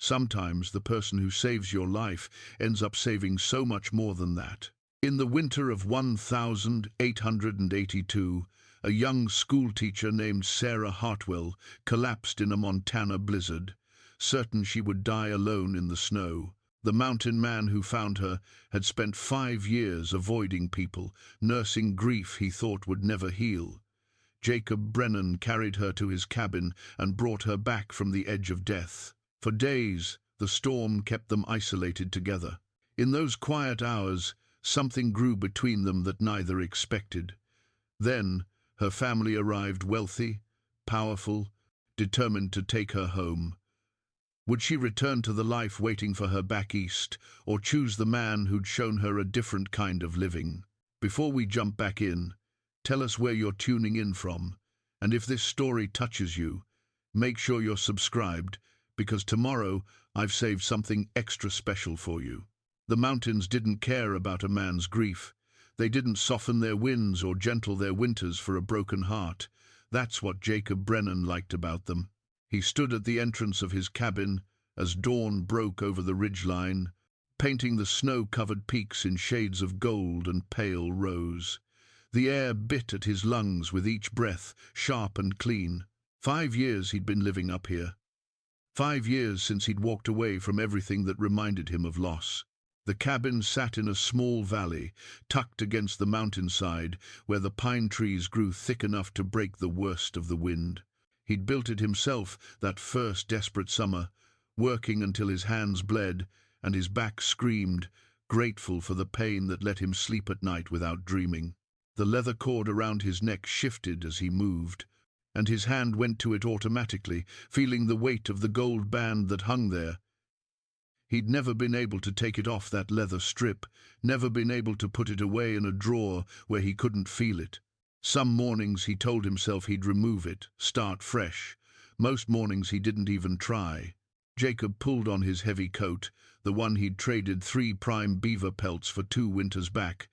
Sometimes the person who saves your life ends up saving so much more than that. In the winter of 1882, a young schoolteacher named Sarah Hartwell collapsed in a Montana blizzard, certain she would die alone in the snow. The mountain man who found her had spent 5 years avoiding people, nursing grief he thought would never heal. Jacob Brennan carried her to his cabin and brought her back from the edge of death. For days, the storm kept them isolated together. In those quiet hours, something grew between them that neither expected. Then, her family arrived, wealthy, powerful, determined to take her home. Would she return to the life waiting for her back east, or choose the man who'd shown her a different kind of living? Before we jump back in, tell us where you're tuning in from, and if this story touches you, make sure you're subscribed, because tomorrow I've saved something extra special for you. The mountains didn't care about a man's grief. They didn't soften their winds or gentle their winters for a broken heart. That's what Jacob Brennan liked about them. He stood at the entrance of his cabin as dawn broke over the ridgeline, painting the snow-covered peaks in shades of gold and pale rose. The air bit at his lungs with each breath, sharp and clean. 5 years he'd been living up here. 5 years since he'd walked away from everything that reminded him of loss. The cabin sat in a small valley, tucked against the mountainside, where the pine trees grew thick enough to break the worst of the wind. He'd built it himself that first desperate summer, working until his hands bled and his back screamed, grateful for the pain that let him sleep at night without dreaming. The leather cord around his neck shifted as he moved, and his hand went to it automatically, feeling the weight of the gold band that hung there. He'd never been able to take it off that leather strip, never been able to put it away in a drawer where he couldn't feel it. Some mornings he told himself he'd remove it, start fresh. Most mornings he didn't even try. Jacob pulled on his heavy coat, the one he'd traded 3 prime beaver pelts for 2 winters back.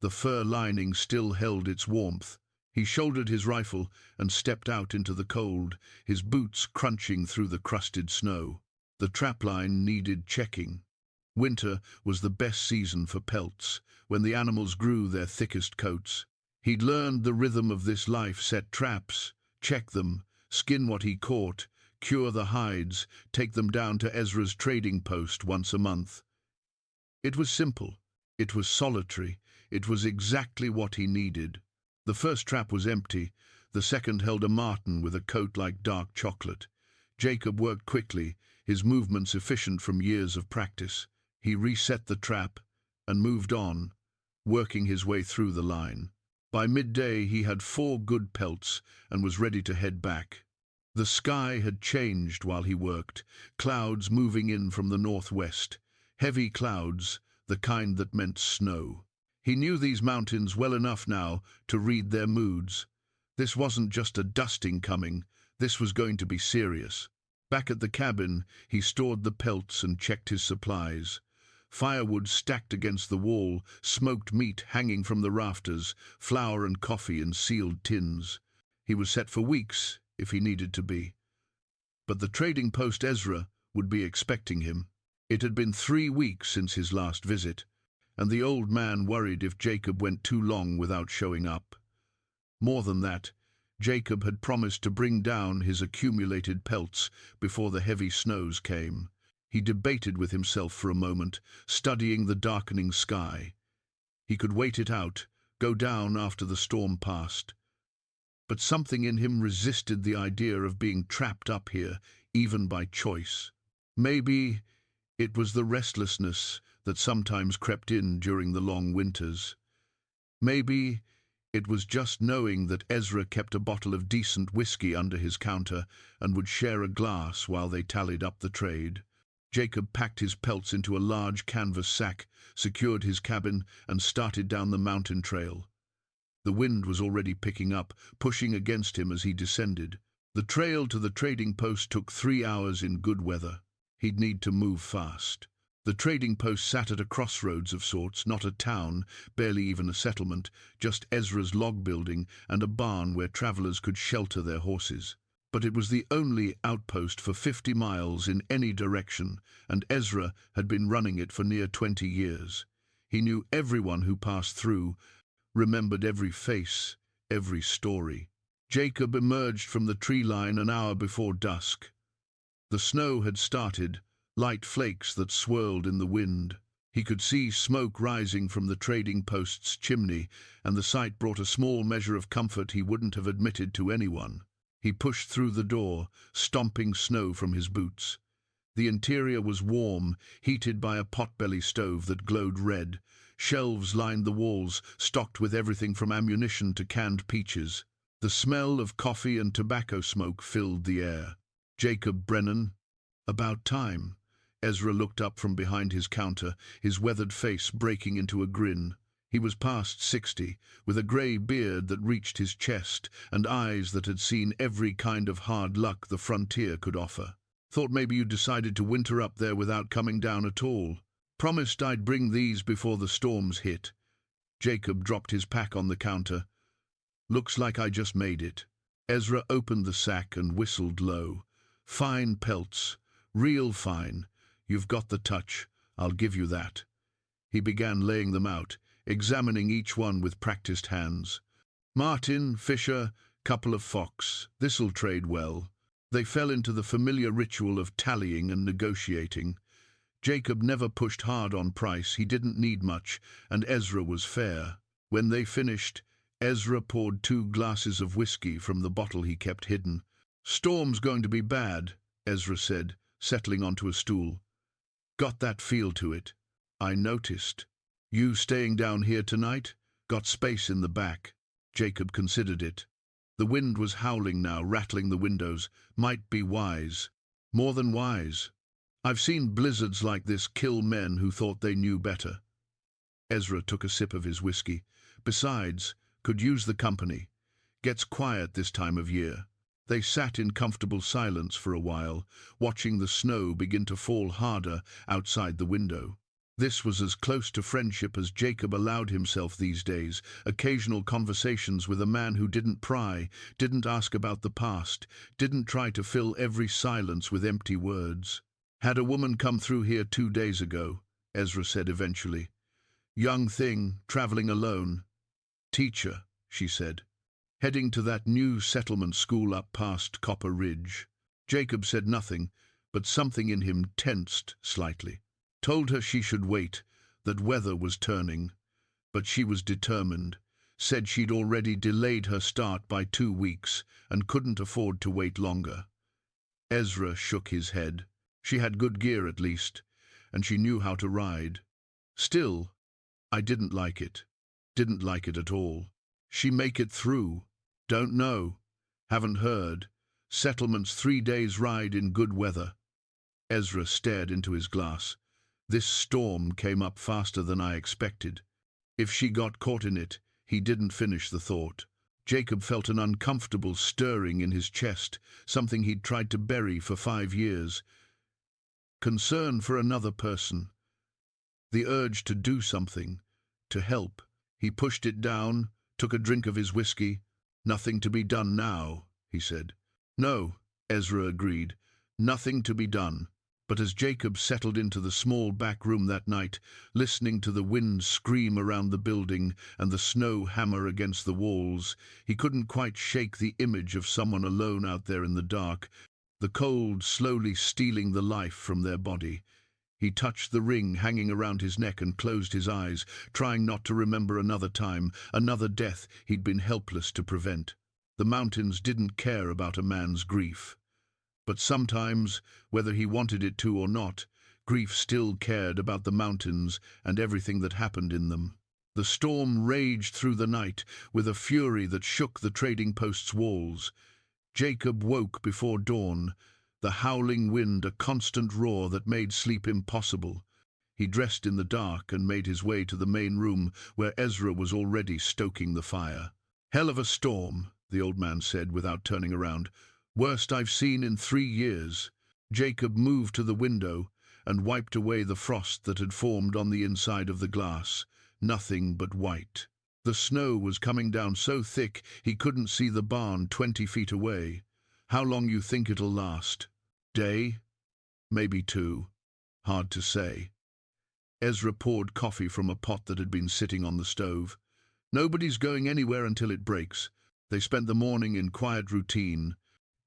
The fur lining still held its warmth. He shouldered his rifle and stepped out into the cold, his boots crunching through the crusted snow. The trapline needed checking. Winter was the best season for pelts, when the animals grew their thickest coats. He'd learned the rhythm of this life: set traps, check them, skin what he caught, cure the hides, take them down to Ezra's trading post once a month. It was simple. It was solitary. It was exactly what he needed. The first trap was empty. The second held a marten with a coat like dark chocolate. Jacob worked quickly, his movements efficient from years of practice. He reset the trap and moved on, working his way through the line. By midday he had 4 good pelts and was ready to head back. The sky had changed while he worked, clouds moving in from the northwest. Heavy clouds, the kind that meant snow. He knew these mountains well enough now to read their moods. This wasn't just a dusting coming, this was going to be serious. Back at the cabin, he stored the pelts and checked his supplies. Firewood stacked against the wall, smoked meat hanging from the rafters, flour and coffee in sealed tins. He was set for weeks, if he needed to be. But the trading post Ezra would be expecting him. It had been 3 weeks since his last visit, and the old man worried if Jacob went too long without showing up. More than that, Jacob had promised to bring down his accumulated pelts before the heavy snows came. He debated with himself for a moment, studying the darkening sky. He could wait it out, go down after the storm passed. But something in him resisted the idea of being trapped up here, even by choice. Maybe it was the restlessness that sometimes crept in during the long winters. Maybe it was just knowing that Ezra kept a bottle of decent whiskey under his counter and would share a glass while they tallied up the trade. Jacob packed his pelts into a large canvas sack, secured his cabin, and started down the mountain trail. The wind was already picking up, pushing against him as he descended. The trail to the trading post took 3 hours in good weather. He'd need to move fast. The trading post sat at a crossroads of sorts, not a town, barely even a settlement, just Ezra's log building and a barn where travelers could shelter their horses. But it was the only outpost for 50 miles in any direction, and Ezra had been running it for near 20 years. He knew everyone who passed through, remembered every face, every story. Jacob emerged from the tree line an hour before dusk. The snow had started, light flakes that swirled in the wind. He could see smoke rising from the trading post's chimney, and the sight brought a small measure of comfort he wouldn't have admitted to anyone. He pushed through the door, stomping snow from his boots. The interior was warm, heated by a potbelly stove that glowed red. Shelves lined the walls, stocked with everything from ammunition to canned peaches. The smell of coffee and tobacco smoke filled the air. Jacob Brennan. About time. Ezra looked up from behind his counter, his weathered face breaking into a grin. He was past 60, with a grey beard that reached his chest and eyes that had seen every kind of hard luck the frontier could offer. Thought maybe you decided to winter up there without coming down at all. Promised I'd bring these before the storms hit. Jacob dropped his pack on the counter. Looks like I just made it. Ezra opened the sack and whistled low. Fine pelts. Real fine. You've got the touch. I'll give you that. He began laying them out, examining each one with practiced hands. Martin, Fisher, couple of Fox. This'll trade well. They fell into the familiar ritual of tallying and negotiating. Jacob never pushed hard on price, he didn't need much, and Ezra was fair. When they finished, Ezra poured 2 glasses of whiskey from the bottle he kept hidden. Storm's going to be bad, Ezra said, settling onto a stool. Got that feel to it. I noticed. You staying down here tonight? Got space in the back. Jacob considered it. The wind was howling now, rattling the windows. Might be wise. More than wise. I've seen blizzards like this kill men who thought they knew better. Ezra took a sip of his whiskey. Besides, could use the company. Gets quiet this time of year. They sat in comfortable silence for a while, watching the snow begin to fall harder outside the window. This was as close to friendship as Jacob allowed himself these days, occasional conversations with a man who didn't pry, didn't ask about the past, didn't try to fill every silence with empty words. Had a woman come through here 2 days ago, Ezra said eventually. Young thing, traveling alone. Teacher, she said. Heading to that new settlement school up past Copper Ridge. Jacob said nothing, but something in him tensed slightly. Told her she should wait, that weather was turning. But she was determined, said she'd already delayed her start by 2 weeks and couldn't afford to wait longer. Ezra shook his head. She had good gear at least, and she knew how to ride. Still, I didn't like it. Didn't like it at all. She make it through? Don't know. Haven't heard. Settlement's 3 days' ride in good weather. Ezra stared into his glass. This storm came up faster than I expected. If she got caught in it, he didn't finish the thought. Jacob felt an uncomfortable stirring in his chest, something he'd tried to bury for 5 years. Concern for another person. The urge to do something, to help. He pushed it down, took a drink of his whiskey. Nothing to be done now, he said. No, Ezra agreed. Nothing to be done. But as Jacob settled into the small back room that night, listening to the wind scream around the building and the snow hammer against the walls, he couldn't quite shake the image of someone alone out there in the dark, the cold slowly stealing the life from their body. He touched the ring hanging around his neck and closed his eyes, trying not to remember another time, another death he'd been helpless to prevent. The mountains didn't care about a man's grief. But sometimes, whether he wanted it to or not, grief still cared about the mountains and everything that happened in them. The storm raged through the night with a fury that shook the trading post's walls. Jacob woke before dawn, the howling wind a constant roar that made sleep impossible. He dressed in the dark and made his way to the main room where Ezra was already stoking the fire. Hell of a storm, the old man said without turning around. Worst I've seen in 3 years. Jacob moved to the window and wiped away the frost that had formed on the inside of the glass. Nothing but white. The snow was coming down so thick he couldn't see the barn 20 feet away. How long you think it'll last? Day? Maybe two. Hard to say. Ezra poured coffee from a pot that had been sitting on the stove. Nobody's going anywhere until it breaks. They spent the morning in quiet routine,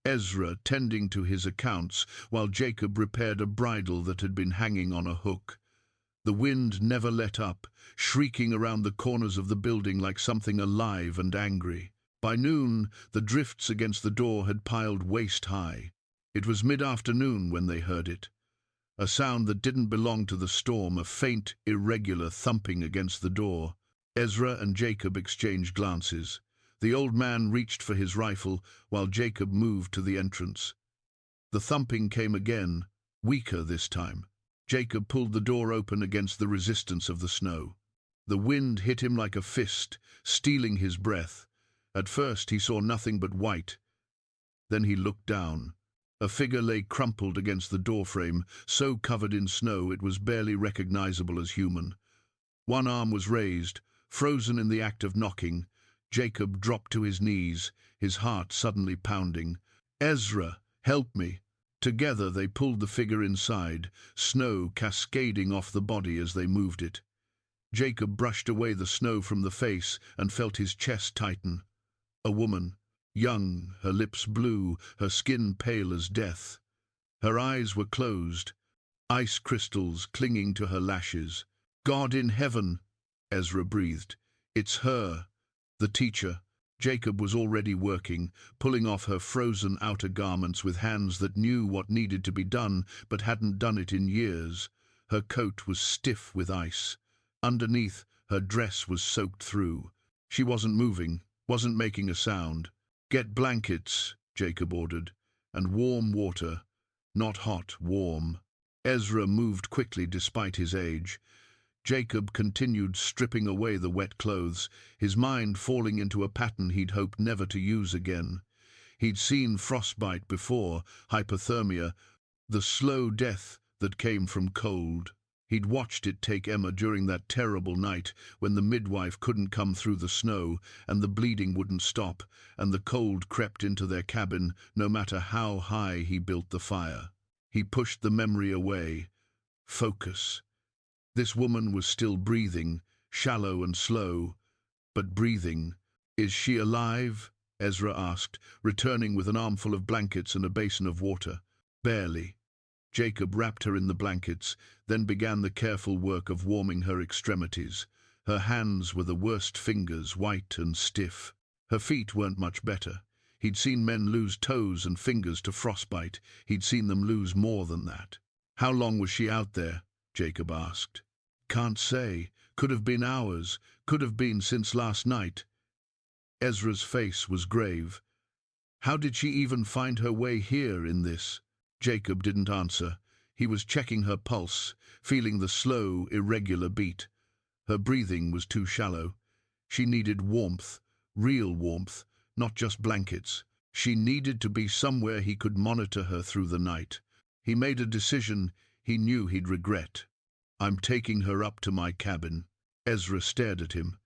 Ezra tending to his accounts while Jacob repaired a bridle that had been hanging on a hook. The wind never let up, shrieking around the corners of the building like something alive and angry. By noon, the drifts against the door had piled waist-high. It was mid-afternoon when they heard it. A sound that didn't belong to the storm, a faint, irregular thumping against the door. Ezra and Jacob exchanged glances. The old man reached for his rifle while Jacob moved to the entrance. The thumping came again, weaker this time. Jacob pulled the door open against the resistance of the snow. The wind hit him like a fist, stealing his breath. At first he saw nothing but white. Then he looked down. A figure lay crumpled against the doorframe, so covered in snow it was barely recognizable as human. One arm was raised, frozen in the act of knocking. Jacob dropped to his knees, his heart suddenly pounding. "Ezra, help me!" Together they pulled the figure inside, snow cascading off the body as they moved it. Jacob brushed away the snow from the face and felt his chest tighten. A woman, young, her lips blue, her skin pale as death. Her eyes were closed, ice crystals clinging to her lashes. "God in heaven!" Ezra breathed. "It's her, the teacher." Jacob was already working, pulling off her frozen outer garments with hands that knew what needed to be done but hadn't done it in years. Her coat was stiff with ice. Underneath, her dress was soaked through. She wasn't moving, wasn't making a sound. "Get blankets," Jacob ordered, "and warm water. Not hot, warm." Ezra moved quickly despite his age. Jacob continued stripping away the wet clothes, his mind falling into a pattern he'd hoped never to use again. He'd seen frostbite before, hypothermia, the slow death that came from cold. He'd watched it take Emma during that terrible night when the midwife couldn't come through the snow and the bleeding wouldn't stop and the cold crept into their cabin no matter how high he built the fire. He pushed the memory away. Focus. This woman was still breathing, shallow and slow, but breathing. "Is she alive?" Ezra asked, returning with an armful of blankets and a basin of water. "Barely." Jacob wrapped her in the blankets, then began the careful work of warming her extremities. Her hands were the worst fingers, white and stiff. Her feet weren't much better. He'd seen men lose toes and fingers to frostbite. He'd seen them lose more than that. "How long was she out there?" Jacob asked. "Can't say. Could have been hours. Could have been since last night." Ezra's face was grave. "How did she even find her way here in this?" Jacob didn't answer. He was checking her pulse, feeling the slow, irregular beat. Her breathing was too shallow. She needed warmth, real warmth, not just blankets. She needed to be somewhere he could monitor her through the night. He made a decision he knew he'd regret. "I'm taking her up to my cabin." Ezra stared at him.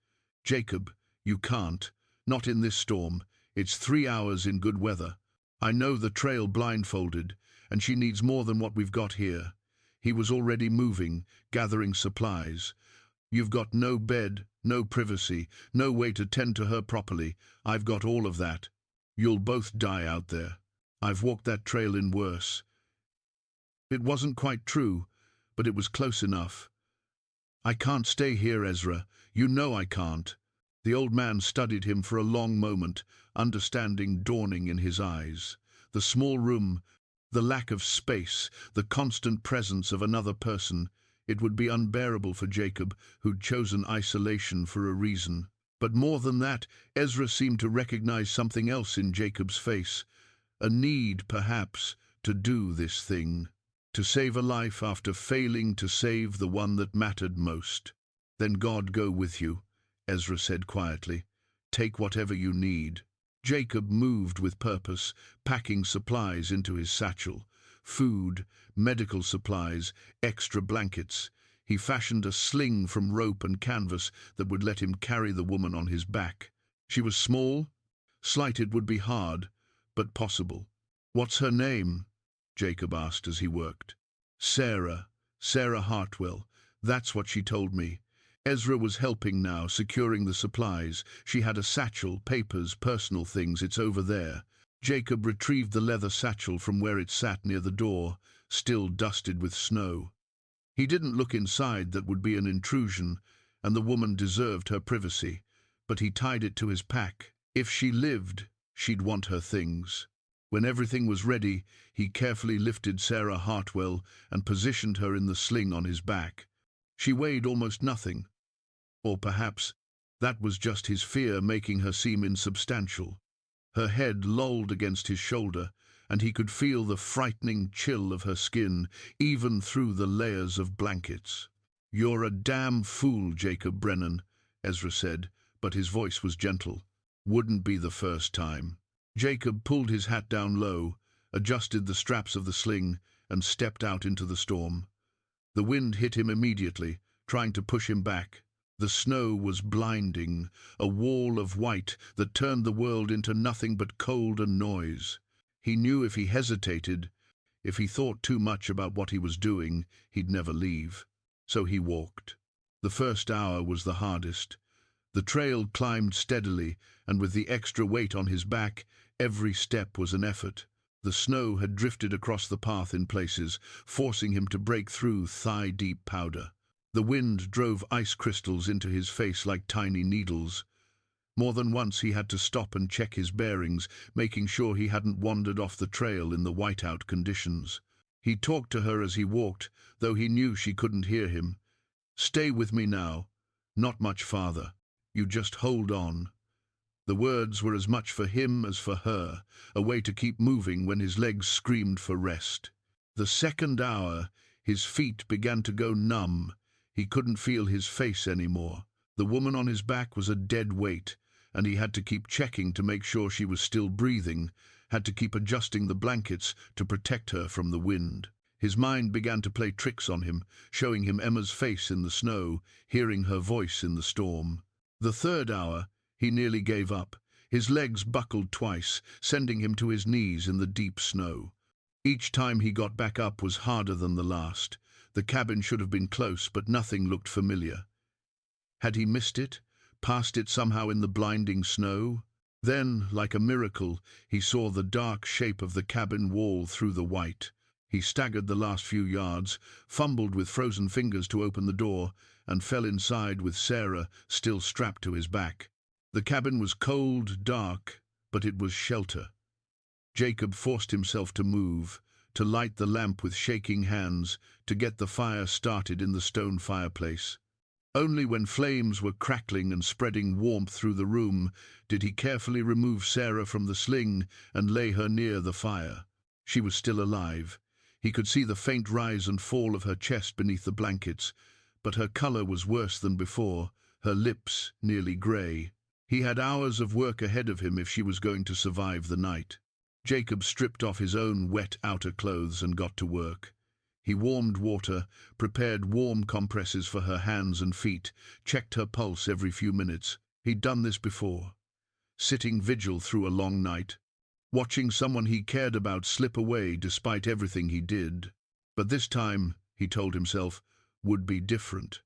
"Jacob, you can't. Not in this storm. It's 3 hours in good weather. I know the trail blindfolded, and she needs more than what we've got here." He was already moving, gathering supplies. "You've got no bed, no privacy, no way to tend to her properly. I've got all of that. You'll both die out there. I've walked that trail in worse." It wasn't quite true, but it was close enough. "I can't stay here, Ezra. You know I can't." The old man studied him for a long moment, understanding dawning in his eyes. The small room, the lack of space, the constant presence of another person. It would be unbearable for Jacob, who'd chosen isolation for a reason. But more than that, Ezra seemed to recognize something else in Jacob's face. A need, perhaps, to do this thing. To save a life after failing to save the one that mattered most. "Then God go with you," Ezra said quietly. "Take whatever you need." Jacob moved with purpose, packing supplies into his satchel. Food, medical supplies, extra blankets. He fashioned a sling from rope and canvas that would let him carry the woman on his back. She was small. Slighted would be hard, but possible. "What's her name?" Jacob asked as he worked. Sarah Hartwell. That's what she told me. Ezra was helping now, securing the supplies. She had a satchel, papers, personal things. It's over there. Jacob retrieved the leather satchel from where it sat near the door, still dusted with snow. He didn't look inside, that would be an intrusion, and the woman deserved her privacy, but he tied it to his pack. If she lived, she'd want her things. When everything was ready, he carefully lifted Sarah Hartwell and positioned her in the sling on his back. She weighed almost nothing. Or perhaps that was just his fear making her seem insubstantial. Her head lolled against his shoulder, and he could feel the frightening chill of her skin, even through the layers of blankets. "You're a damn fool, Jacob Brennan," Ezra said, but his voice was gentle. "Wouldn't be the first time." Jacob pulled his hat down low, adjusted the straps of the sling, and stepped out into the storm. The wind hit him immediately, trying to push him back. The snow was blinding, a wall of white that turned the world into nothing but cold and noise. He knew if he hesitated, if he thought too much about what he was doing, he'd never leave. So he walked. The first hour was the hardest. The trail climbed steadily, and with the extra weight on his back, every step was an effort. The snow had drifted across the path in places, forcing him to break through thigh-deep powder. The wind drove ice crystals into his face like tiny needles. More than once he had to stop and check his bearings, making sure he hadn't wandered off the trail in the whiteout conditions. He talked to her as he walked, though he knew she couldn't hear him. "Stay with me now. Not much farther. You just hold on." The words were as much for him as for her, a way to keep moving when his legs screamed for rest. The second hour, his feet began to go numb. He couldn't feel his face anymore. The woman on his back was a dead weight, and he had to keep checking to make sure she was still breathing, had to keep adjusting the blankets to protect her from the wind. His mind began to play tricks on him, showing him Emma's face in the snow, hearing her voice in the storm. The third hour, he nearly gave up. His legs buckled twice, sending him to his knees in the deep snow. Each time he got back up was harder than the last. The cabin should have been close, but nothing looked familiar. Had he missed it? Passed it somehow in the blinding snow? Then, like a miracle, he saw the dark shape of the cabin wall through the white. He staggered the last few yards, fumbled with frozen fingers to open the door, and fell inside with Sarah still strapped to his back. The cabin was cold, dark, but it was shelter. Jacob forced himself to move, to light the lamp with shaking hands, to get the fire started in the stone fireplace. Only when flames were crackling and spreading warmth through the room did he carefully remove Sarah from the sling and lay her near the fire. She was still alive. He could see the faint rise and fall of her chest beneath the blankets, but her color was worse than before, her lips nearly grey. He had hours of work ahead of him if she was going to survive the night. Jacob stripped off his own wet outer clothes and got to work. He warmed water, prepared warm compresses for her hands and feet, checked her pulse every few minutes. He'd done this before. Sitting vigil through a long night, watching someone he cared about slip away despite everything he did. But this time, he told himself, would be different.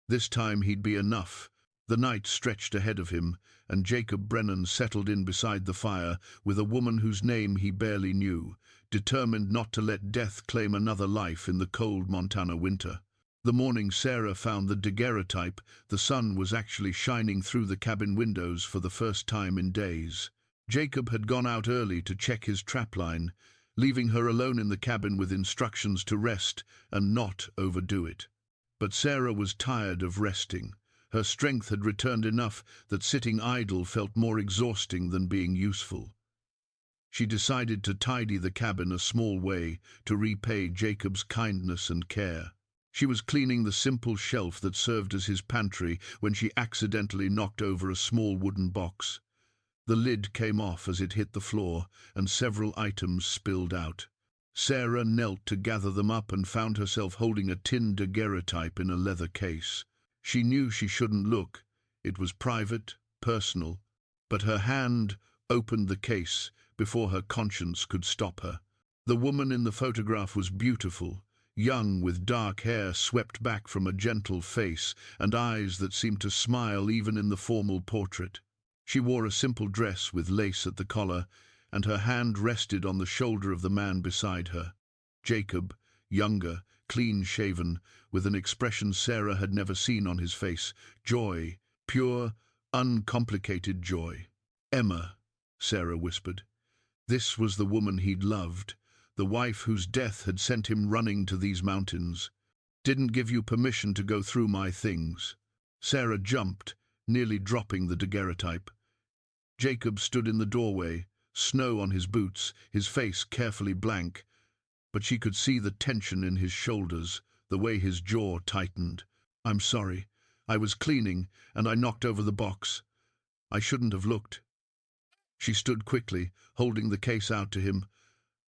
This time he'd be enough. The night stretched ahead of him, and Jacob Brennan settled in beside the fire with a woman whose name he barely knew, determined not to let death claim another life in the cold Montana winter. The morning Sarah found the daguerreotype, the sun was actually shining through the cabin windows for the first time in days. Jacob had gone out early to check his trapline, leaving her alone in the cabin with instructions to rest and not overdo it. But Sarah was tired of resting. Her strength had returned enough that sitting idle felt more exhausting than being useful. She decided to tidy the cabin a small way to repay Jacob's kindness and care. She was cleaning the simple shelf that served as his pantry when she accidentally knocked over a small wooden box. The lid came off as it hit the floor, and several items spilled out. Sarah knelt to gather them up and found herself holding a tin daguerreotype in a leather case. She knew she shouldn't look. It was private, personal. But her hand opened the case, before her conscience could stop her. The woman in the photograph was beautiful, young with dark hair swept back from a gentle face and eyes that seemed to smile even in the formal portrait. She wore a simple dress with lace at the collar, and her hand rested on the shoulder of the man beside her. Jacob, younger, clean-shaven, with an expression Sarah had never seen on his face, joy, pure, uncomplicated joy. "Emma," Sarah whispered. This was the woman he'd loved, the wife whose death had sent him running to these mountains. "Didn't give you permission to go through my things." Sarah jumped, nearly dropping the daguerreotype. Jacob stood in the doorway, snow on his boots, his face carefully blank, but she could see the tension in his shoulders, the way his jaw tightened. "I'm sorry. I was cleaning, and I knocked over the box. I shouldn't have looked." She stood quickly, holding the case out to him.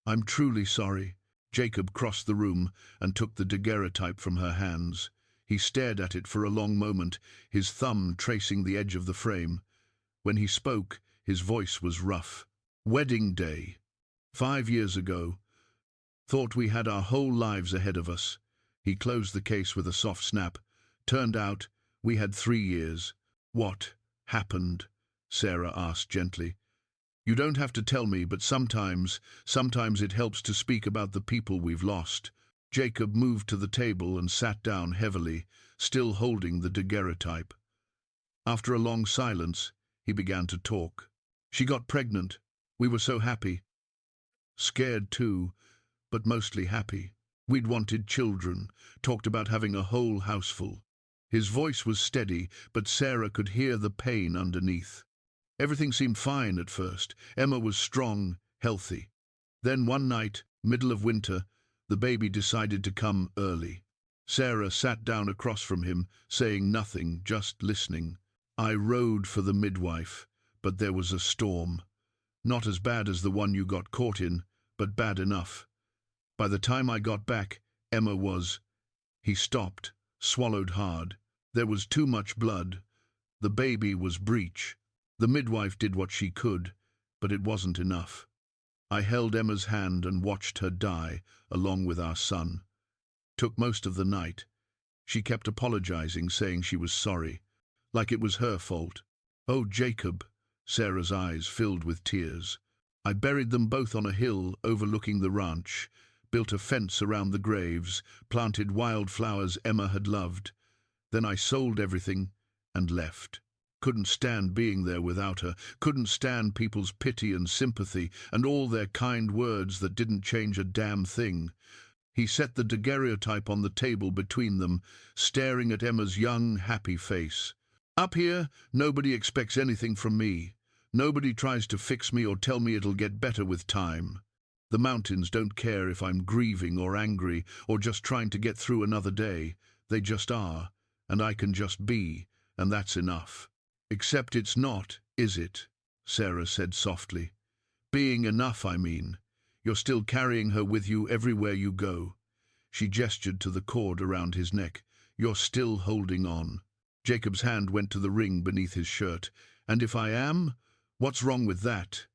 "I'm truly sorry." Jacob crossed the room and took the daguerreotype from her hands. He stared at it for a long moment, his thumb tracing the edge of the frame. When he spoke, his voice was rough. "Wedding day. 5 years ago. Thought we had our whole lives ahead of us." He closed the case with a soft snap. "Turned out, we had 3 years." "What happened?" Sarah asked gently. "You don't have to tell me, but sometimes it helps to speak about the people we've lost." Jacob moved to the table and sat down heavily, still holding the daguerreotype. After a long silence, he began to talk. "She got pregnant. We were so happy. Scared too, but mostly happy. We'd wanted children, talked about having a whole houseful." His voice was steady, but Sarah could hear the pain underneath. Everything seemed fine at first. Emma was strong, healthy. Then one night, middle of winter, the baby decided to come early. Sarah sat down across from him, saying nothing, just listening. "I rode for the midwife, but there was a storm. Not as bad as the one you got caught in, but bad enough. By the time I got back, Emma was—" He stopped, swallowed hard. "There was too much blood. The baby was breech. The midwife did what she could, but it wasn't enough. I held Emma's hand and watched her die, along with our son. Took most of the night. She kept apologizing, saying she was sorry, like it was her fault. Oh, Jacob," Sarah's eyes filled with tears. "I buried them both on a hill overlooking the ranch, built a fence around the graves, planted wildflowers Emma had loved. Then I sold everything and left. Couldn't stand being there without her, couldn't stand people's pity and sympathy and all their kind words that didn't change a damn thing." He set the daguerreotype on the table between them, staring at Emma's young, happy face. "Up here, nobody expects anything from me. Nobody tries to fix me or tell me it'll get better with time. The mountains don't care if I'm grieving or angry or just trying to get through another day. They just are, and I can just be, and that's enough." "Except it's not, is it?" Sarah said softly. "Being enough, I mean. You're still carrying her with you everywhere you go." She gestured to the cord around his neck. "You're still holding on." Jacob's hand went to the ring beneath his shirt. "And if I am, what's wrong with that?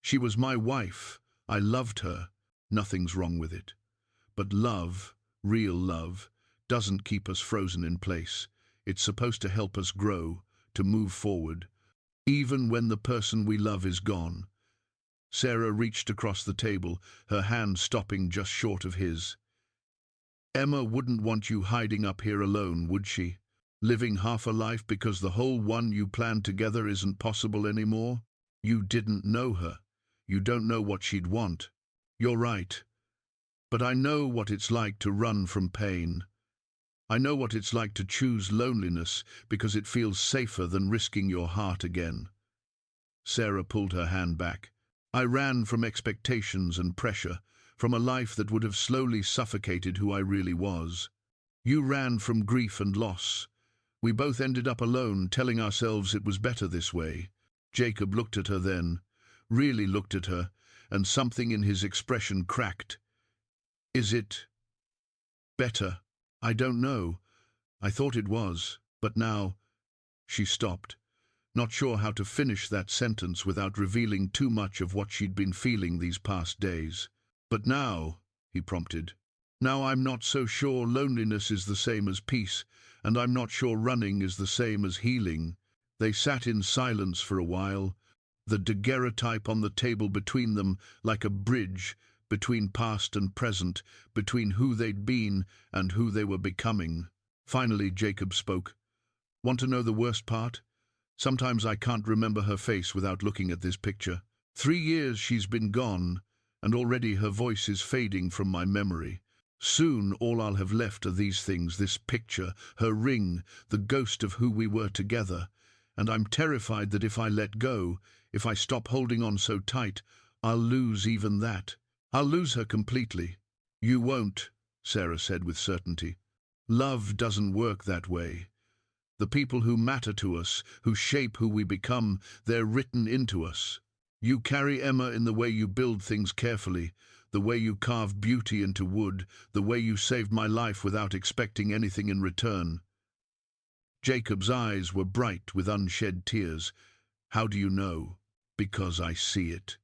She was my wife. I loved her. Nothing's wrong with it. But love, real love, doesn't keep us frozen in place. It's supposed to help us grow, to move forward, even when the person we love is gone." Sarah reached across the table, her hand stopping just short of his. "Emma wouldn't want you hiding up here alone, would she? Living half a life because the whole one you planned together isn't possible anymore? You didn't know her. You don't know what she'd want. You're right. But I know what it's like to run from pain. I know what it's like to choose loneliness because it feels safer than risking your heart again." Sarah pulled her hand back. "I ran from expectations and pressure, from a life that would have slowly suffocated who I really was. You ran from grief and loss. We both ended up alone, telling ourselves it was better this way." Jacob looked at her then, really looked at her, and something in his expression cracked. "Is it better? I don't know. I thought it was, but now—" She stopped. not sure how to finish that sentence without revealing too much of what she'd been feeling these past days. "But now," he prompted, "now I'm not so sure loneliness is the same as peace, and I'm not sure running is the same as healing." They sat in silence for a while, the daguerreotype on the table between them like a bridge between past and present, between who they'd been and who they were becoming. Finally, Jacob spoke. "Want to know the worst part? Sometimes I can't remember her face without looking at this picture. 3 years she's been gone, and already her voice is fading from my memory. Soon all I'll have left are these things, this picture, her ring, the ghost of who we were together. And I'm terrified that if I let go, if I stop holding on so tight, I'll lose even that. I'll lose her completely." "You won't," Sarah said with certainty. "Love doesn't work that way. The people who matter to us, who shape who we become, they're written into us. You carry Emma in the way you build things carefully, the way you carve beauty into wood, the way you saved my life without expecting anything in return." Jacob's eyes were bright with unshed tears. "How do you know?" "Because I see it.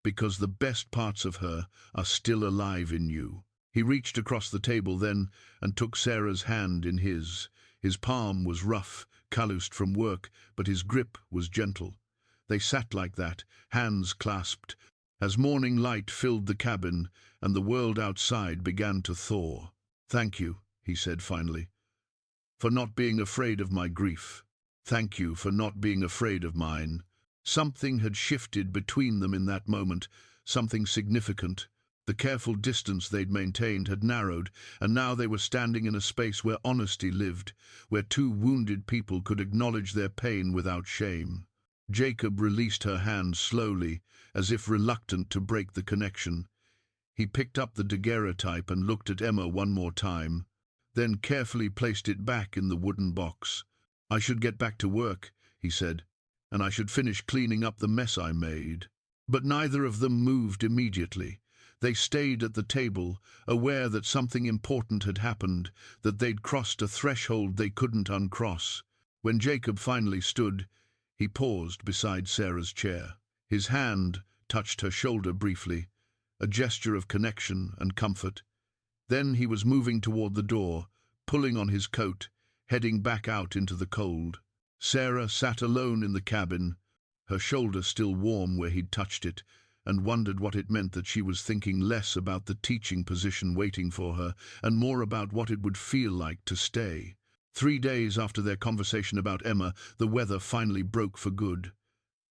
Because the best parts of her are still alive in you." He reached across the table then and took Sarah's hand in his. His palm was rough, calloused from work, but his grip was gentle. They sat like that, hands clasped, as morning light filled the cabin and the world outside began to thaw. "Thank you," he said finally, "for not being afraid of my grief. Thank you for not being afraid of mine." Something had shifted between them in that moment, something significant. The careful distance they'd maintained had narrowed, and now they were standing in a space where honesty lived, where two wounded people could acknowledge their pain without shame. Jacob released her hand slowly, as if reluctant to break the connection. He picked up the daguerreotype and looked at Emma one more time, then carefully placed it back in the wooden box. "I should get back to work," he said, "and I should finish cleaning up the mess I made." But neither of them moved immediately. They stayed at the table, aware that something important had happened, that they'd crossed a threshold they couldn't uncross. When Jacob finally stood, he paused beside Sarah's chair. His hand touched her shoulder briefly, a gesture of connection and comfort. Then he was moving toward the door, pulling on his coat, heading back out into the cold. Sarah sat alone in the cabin, her shoulder still warm where he'd touched it, and wondered what it meant that she was thinking less about the teaching position waiting for her and more about what it would feel like to stay. 3 days after their conversation about Emma, the weather finally broke for good.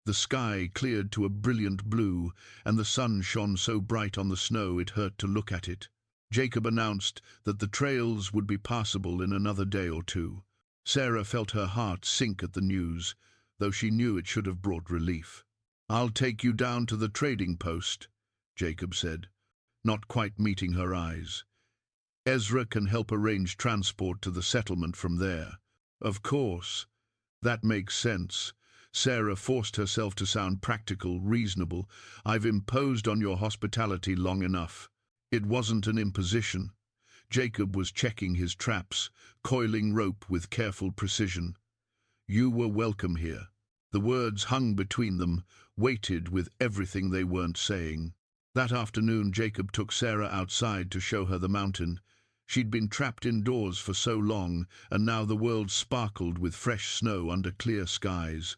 The sky cleared to a brilliant blue, and the sun shone so bright on the snow it hurt to look at it. Jacob announced that the trails would be passable in another day or 2. Sarah felt her heart sink at the news, though she knew it should have brought relief. "I'll take you down to the trading post," Jacob said, not quite meeting her eyes. "Ezra can help arrange transport to the settlement from there." "Of course. That makes sense." Sarah forced herself to sound practical, reasonable. "I've imposed on your hospitality long enough." It wasn't an imposition. Jacob was checking his traps, coiling rope with careful precision. "You were welcome here." The words hung between them, weighted with everything they weren't saying. That afternoon, Jacob took Sarah outside to show her the mountain. She'd been trapped indoors for so long, and now the world sparkled with fresh snow under clear skies.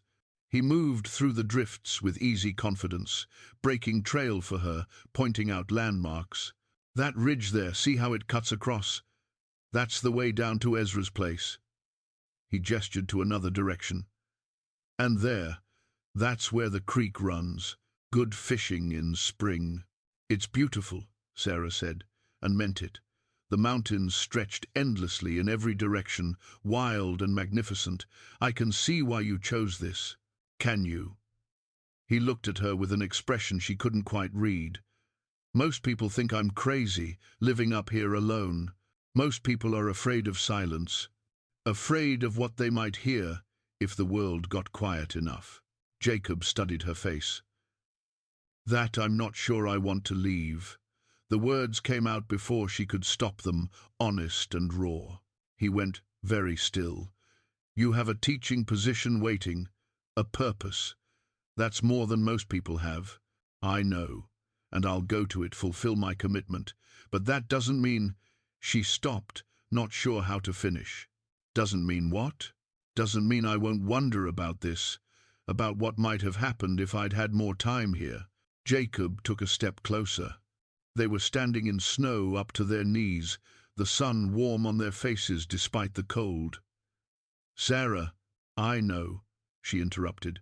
He moved through the drifts with easy confidence, breaking trail for her, pointing out landmarks. "That ridge there, see how it cuts across? That's the way down to Ezra's place." He gestured to another direction. "And there, that's where the creek runs. Good fishing in spring." "It's beautiful," Sarah said, and meant it. The mountains stretched endlessly in every direction, wild and magnificent. "I can see why you chose this." "Can you?" He looked at her with an expression she couldn't quite read. "Most people think I'm crazy, living up here alone. Most people are afraid of silence, afraid of what they might hear if the world got quiet enough." Jacob studied her face. "That I'm not sure I want to leave." The words came out before she could stop them, honest and raw. He went very still. "You have a teaching position waiting. a purpose. That's more than most people have. I know, and I'll go to it, fulfill my commitment. But that doesn't mean—" She stopped, not sure how to finish. "Doesn't mean what?" "Doesn't mean I won't wonder about this, about what might have happened if I'd had more time here." Jacob took a step closer. They were standing in snow up to their knees, the sun warm on their faces despite the cold. "Sarah, I know," she interrupted.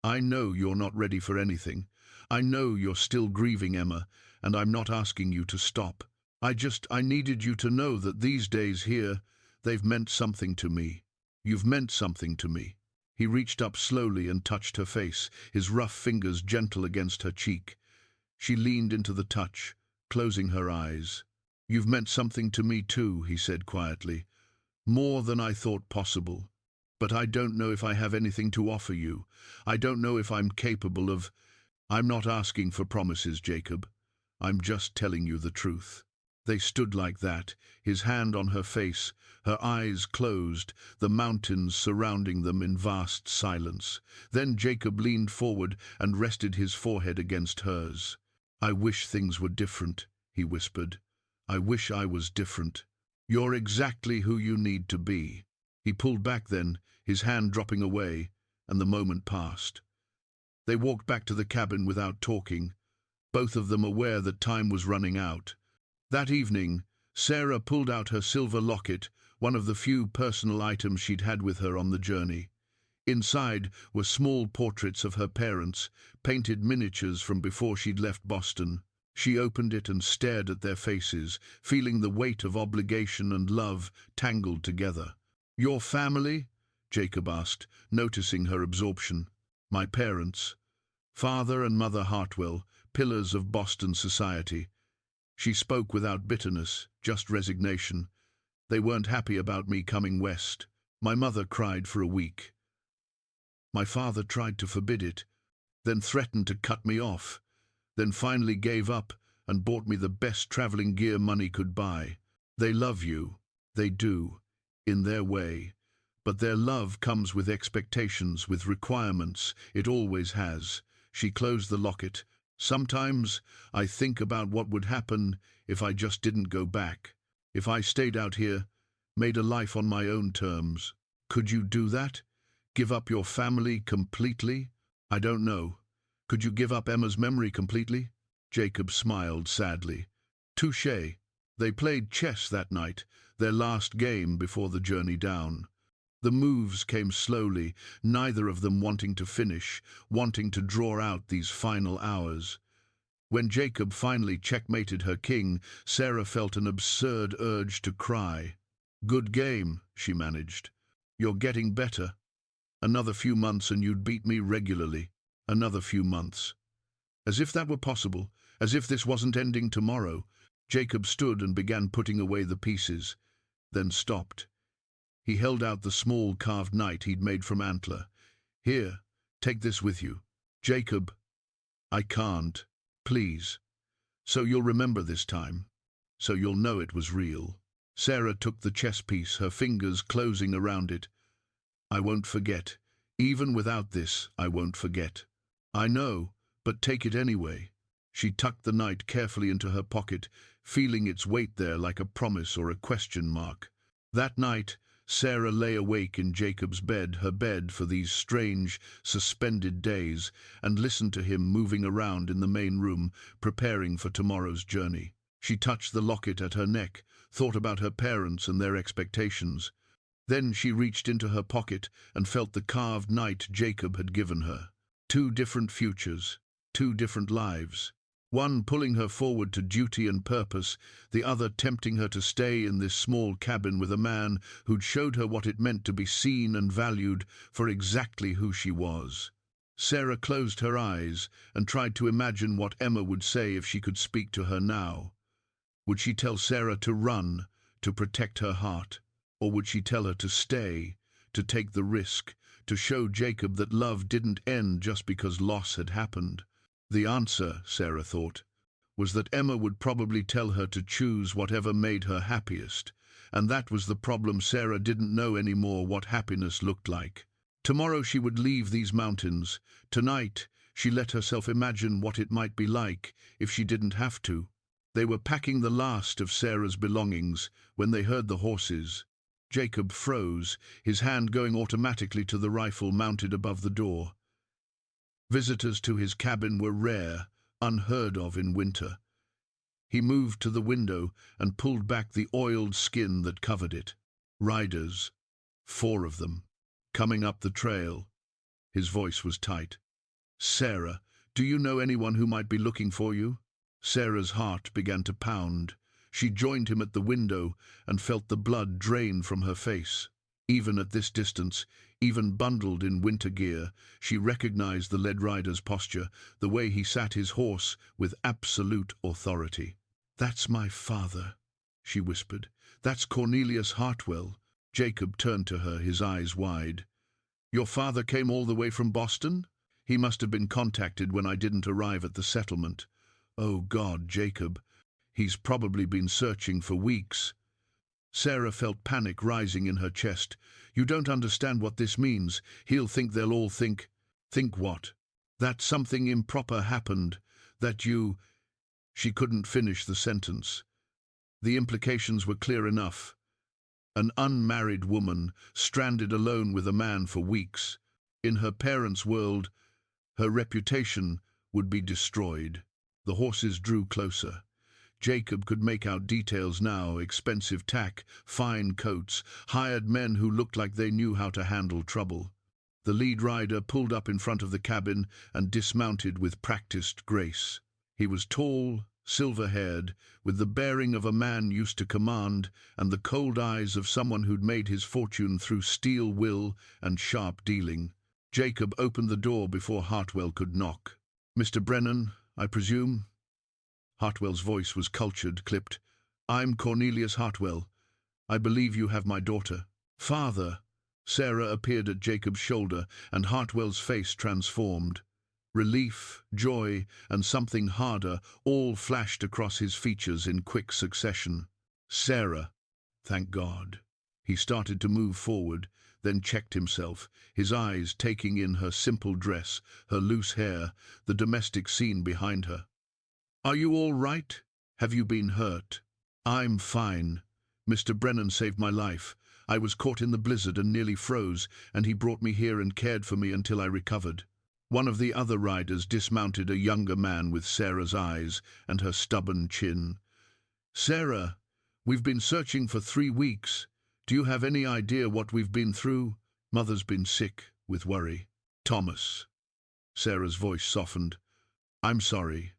"I know you're not ready for anything. I know you're still grieving Emma, and I'm not asking you to stop. I needed you to know that these days here, they've meant something to me. You've meant something to me." He reached up slowly and touched her face, his rough fingers gentle against her cheek. She leaned into the touch, closing her eyes. "You've meant something to me too," he said quietly. "More than I thought possible. But I don't know if I have anything to offer you. I don't know if I'm capable of—" "I'm not asking for promises, Jacob. I'm just telling you the truth." They stood like that, his hand on her face, her eyes closed, the mountains surrounding them in vast silence. Then Jacob leaned forward and rested his forehead against hers. "I wish things were different," he whispered. "I wish I was different. You're exactly who you need to be." He pulled back then, his hand dropping away, and the moment passed. They walked back to the cabin without talking, both of them aware that time was running out. That evening, Sarah pulled out her silver locket, one of the few personal items she'd had with her on the journey. Inside were small portraits of her parents, painted miniatures from before she'd left Boston. She opened it and stared at their faces, feeling the weight of obligation and love tangled together. "Your family?" Jacob asked, noticing her absorption. "My parents. Father and Mother Hartwell, pillars of Boston society." She spoke without bitterness, just resignation. "They weren't happy about me coming west. My mother cried for a week. My father tried to forbid it, then threatened to cut me off, then finally gave up and bought me the best traveling gear money could buy. They love you. They do, in their way. But their love comes with expectations, with requirements. It always has." She closed the locket. "Sometimes I think about what would happen if I just didn't go back. If I stayed out here, made a life on my own terms. Could you do that? Give up your family completely?" "I don't know. Could you give up Emma's memory completely?" Jacob smiled sadly. "Touché." They played chess that night, their last game before the journey down. The moves came slowly, neither of them wanting to finish, wanting to draw out these final hours. When Jacob finally checkmated her king, Sarah felt an absurd urge to cry. "Good game," she managed. "You're getting better. Another few months and you'd beat me regularly. Another few months." As if that were possible, as if this wasn't ending tomorrow, Jacob stood and began putting away the pieces, then stopped. He held out the small carved knight he'd made from antler. "Here, take this with you." "Jacob, I can't. Please. So you'll remember this time. So you'll know it was real." Sarah took the chess piece, her fingers closing around it. "I won't forget. Even without this, I won't forget." "I know, but take it anyway." She tucked the knight carefully into her pocket, feeling its weight there like a promise or a question mark. That night, Sarah lay awake in Jacob's bed, her bed for these strange, suspended days, and listened to him moving around in the main room, preparing for tomorrow's journey. She touched the locket at her neck, thought about her parents and their expectations. Then she reached into her pocket and felt the carved knight Jacob had given her. 2 different futures, 2 different lives. One pulling her forward to duty and purpose, the other tempting her to stay in this small cabin with a man who'd showed her what it meant to be seen and valued for exactly who she was. Sarah closed her eyes and tried to imagine what Emma would say if she could speak to her now. Would she tell Sarah to run, to protect her heart? Or would she tell her to stay, to take the risk, to show Jacob that love didn't end just because loss had happened? The answer, Sarah thought, was that Emma would probably tell her to choose whatever made her happiest, and that was the problem. Sarah didn't know anymore what happiness looked like. Tomorrow she would leave these mountains. Tonight she let herself imagine what it might be like if she didn't have to. They were packing the last of Sarah's belongings when they heard the horses. Jacob froze, his hand going automatically to the rifle mounted above the door. Visitors to his cabin were rare, unheard of in winter. He moved to the window and pulled back the oiled skin that covered it. Riders, 4 of them, coming up the trail. His voice was tight. "Sarah, do you know anyone who might be looking for you?" Sarah's heart began to pound. She joined him at the window and felt the blood drain from her face. Even at this distance, even bundled in winter gear, she recognized the lead rider's posture, the way he sat his horse with absolute authority. "That's my father," she whispered. "That's Cornelius Hartwell." Jacob turned to her, his eyes wide. "Your father came all the way from Boston? He must have been contacted when I didn't arrive at the settlement. Oh God, Jacob, he's probably been searching for weeks." Sarah felt panic rising in her chest. "You don't understand what this means. He'll think they'll all think..." "Think what?" "That something improper happened. That you..." She couldn't finish the sentence. The implications were clear enough. An unmarried woman, stranded alone with a man for weeks. In her parents' world, her reputation would be destroyed. The horses drew closer. Jacob could make out details now: expensive tack, fine coats, hired men who looked like they knew how to handle trouble. The lead rider pulled up in front of the cabin and dismounted with practiced grace. He was tall, silver-haired, with the bearing of a man used to command and the cold eyes of someone who'd made his fortune through steel will and sharp dealing. Jacob opened the door before Hartwell could knock. "Mr. Brennan, I presume?" Hartwell's voice was cultured, clipped. "I'm Cornelius Hartwell. I believe you have my daughter." "Father!" Sarah appeared at Jacob's shoulder, and Hartwell's face transformed. Relief, joy, and something harder all flashed across his features in quick succession. "Sarah, thank God." He started to move forward, then checked himself, his eyes taking in her simple dress, her loose hair, the domestic scene behind her. "Are you all right? Have you been hurt?" "I'm fine. Mr. Brennan saved my life. I was caught in the blizzard and nearly froze, and he brought me here and cared for me until I recovered." One of the other riders dismounted, a younger man with Sarah's eyes and her stubborn chin. "Sarah, we've been searching for 3 weeks. Do you have any idea what we've been through? Mother's been sick with worry." "Thomas." Sarah's voice softened. "I'm sorry.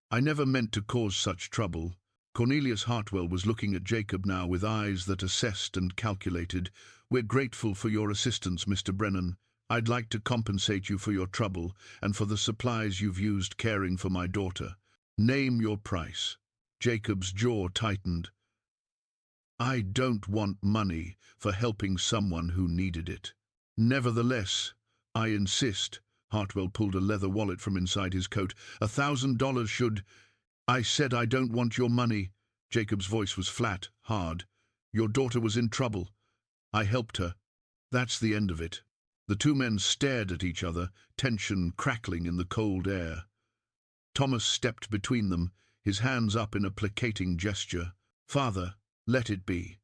I never meant to cause such trouble." Cornelius Hartwell was looking at Jacob now with eyes that assessed and calculated. "We're grateful for your assistance, Mr. Brennan. I'd like to compensate you for your trouble and for the supplies you've used caring for my daughter. Name your price." Jacob's jaw tightened. "I don't want money for helping someone who needed it." "Nevertheless, I insist." Hartwell pulled a leather wallet from inside his coat. $1,000 should..." "I said I don't want your money." Jacob's voice was flat, hard. "Your daughter was in trouble. I helped her. That's the end of it." The 2 men stared at each other, tension crackling in the cold air. Thomas stepped between them, his hands up in a placating gesture. "Father, let it be.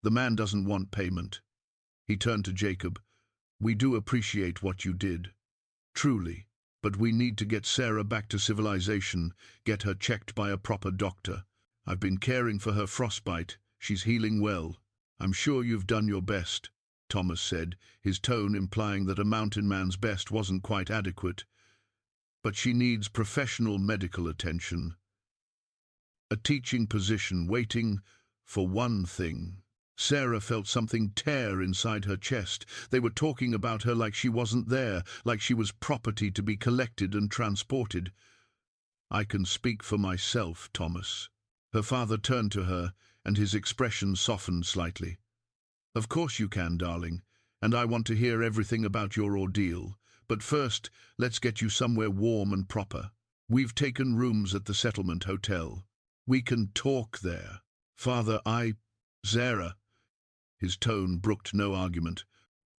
The man doesn't want payment." He turned to Jacob. "We do appreciate what you did. Truly. But we need to get Sarah back to civilization, get her checked by a proper doctor. I've been caring for her frostbite. She's healing well. I'm sure you've done your best," Thomas said, his tone implying that a mountain man's best wasn't quite adequate. "But she needs professional medical attention. A teaching position waiting for one thing." Sarah felt something tear inside her chest. They were talking about her like she wasn't there, like she was property to be collected and transported. "I can speak for myself, Thomas." Her father turned to her, and his expression softened slightly. "Of course you can, darling, and I want to hear everything about your ordeal. But first, let's get you somewhere warm and proper. We've taken rooms at the settlement hotel. We can talk there." "Father, Sarah." His tone brooked no argument.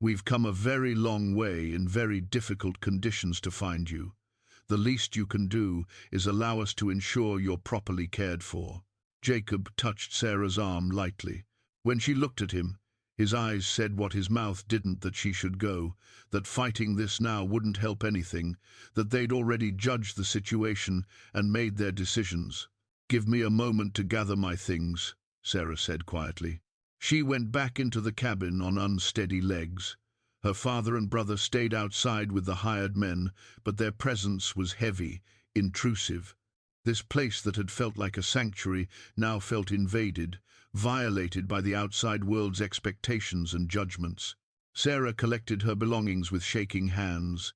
We've come a very long way in very difficult conditions to find you. The least you can do is allow us to ensure you're properly cared for." Jacob touched Sarah's arm lightly. When she looked at him, his eyes said what his mouth didn't, that she should go, that fighting this now wouldn't help anything, that they'd already judged the situation and made their decisions. "Give me a moment to gather my things," Sarah said quietly. She went back into the cabin on unsteady legs. Her father and brother stayed outside with the hired men, but their presence was heavy, intrusive. This place that had felt like a sanctuary now felt invaded, violated by the outside world's expectations and judgments. Sarah collected her belongings with shaking hands.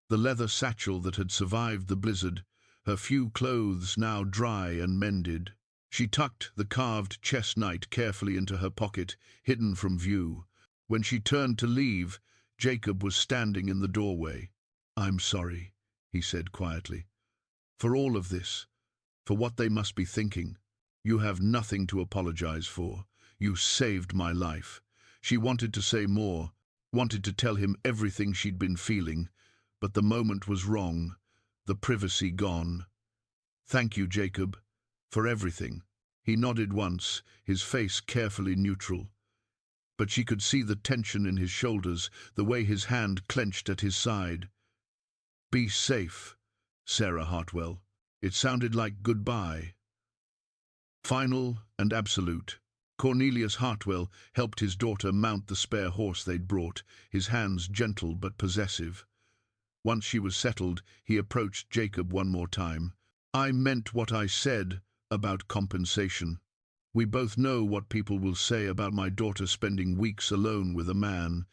The leather satchel that had survived the blizzard, her few clothes now dry and mended. She tucked the carved chess knight carefully into her pocket, hidden from view. When she turned to leave, Jacob was standing in the doorway. "I'm sorry," he said quietly, "for all of this, for what they must be thinking. You have nothing to apologize for. You saved my life." She wanted to say more, wanted to tell him everything she'd been feeling, but the moment was wrong, the privacy gone. "Thank you, Jacob, for everything." He nodded once, his face carefully neutral. But she could see the tension in his shoulders, the way his hand clenched at his side. "Be safe, Sarah Hartwell." It sounded like goodbye. Final and absolute. Cornelius Hartwell helped his daughter mount the spare horse they'd brought, his hands gentle but possessive. Once she was settled, he approached Jacob one more time. "I meant what I said about compensation. We both know what people will say about my daughter spending weeks alone with a man.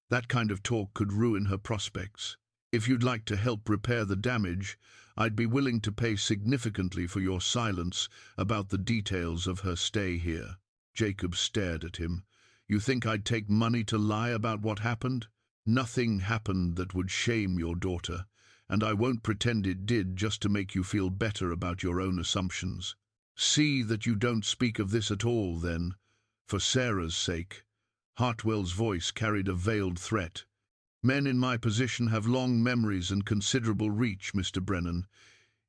That kind of talk could ruin her prospects. If you'd like to help repair the damage, I'd be willing to pay significantly for your silence about the details of her stay here." Jacob stared at him. "You think I'd take money to lie about what happened? Nothing happened that would shame your daughter, and I won't pretend it did just to make you feel better about your own assumptions. See that you don't speak of this at all, then, for Sarah's sake." Hartwell's voice carried a veiled threat. "Men in my position have long memories and considerable reach, Mr. Brennan.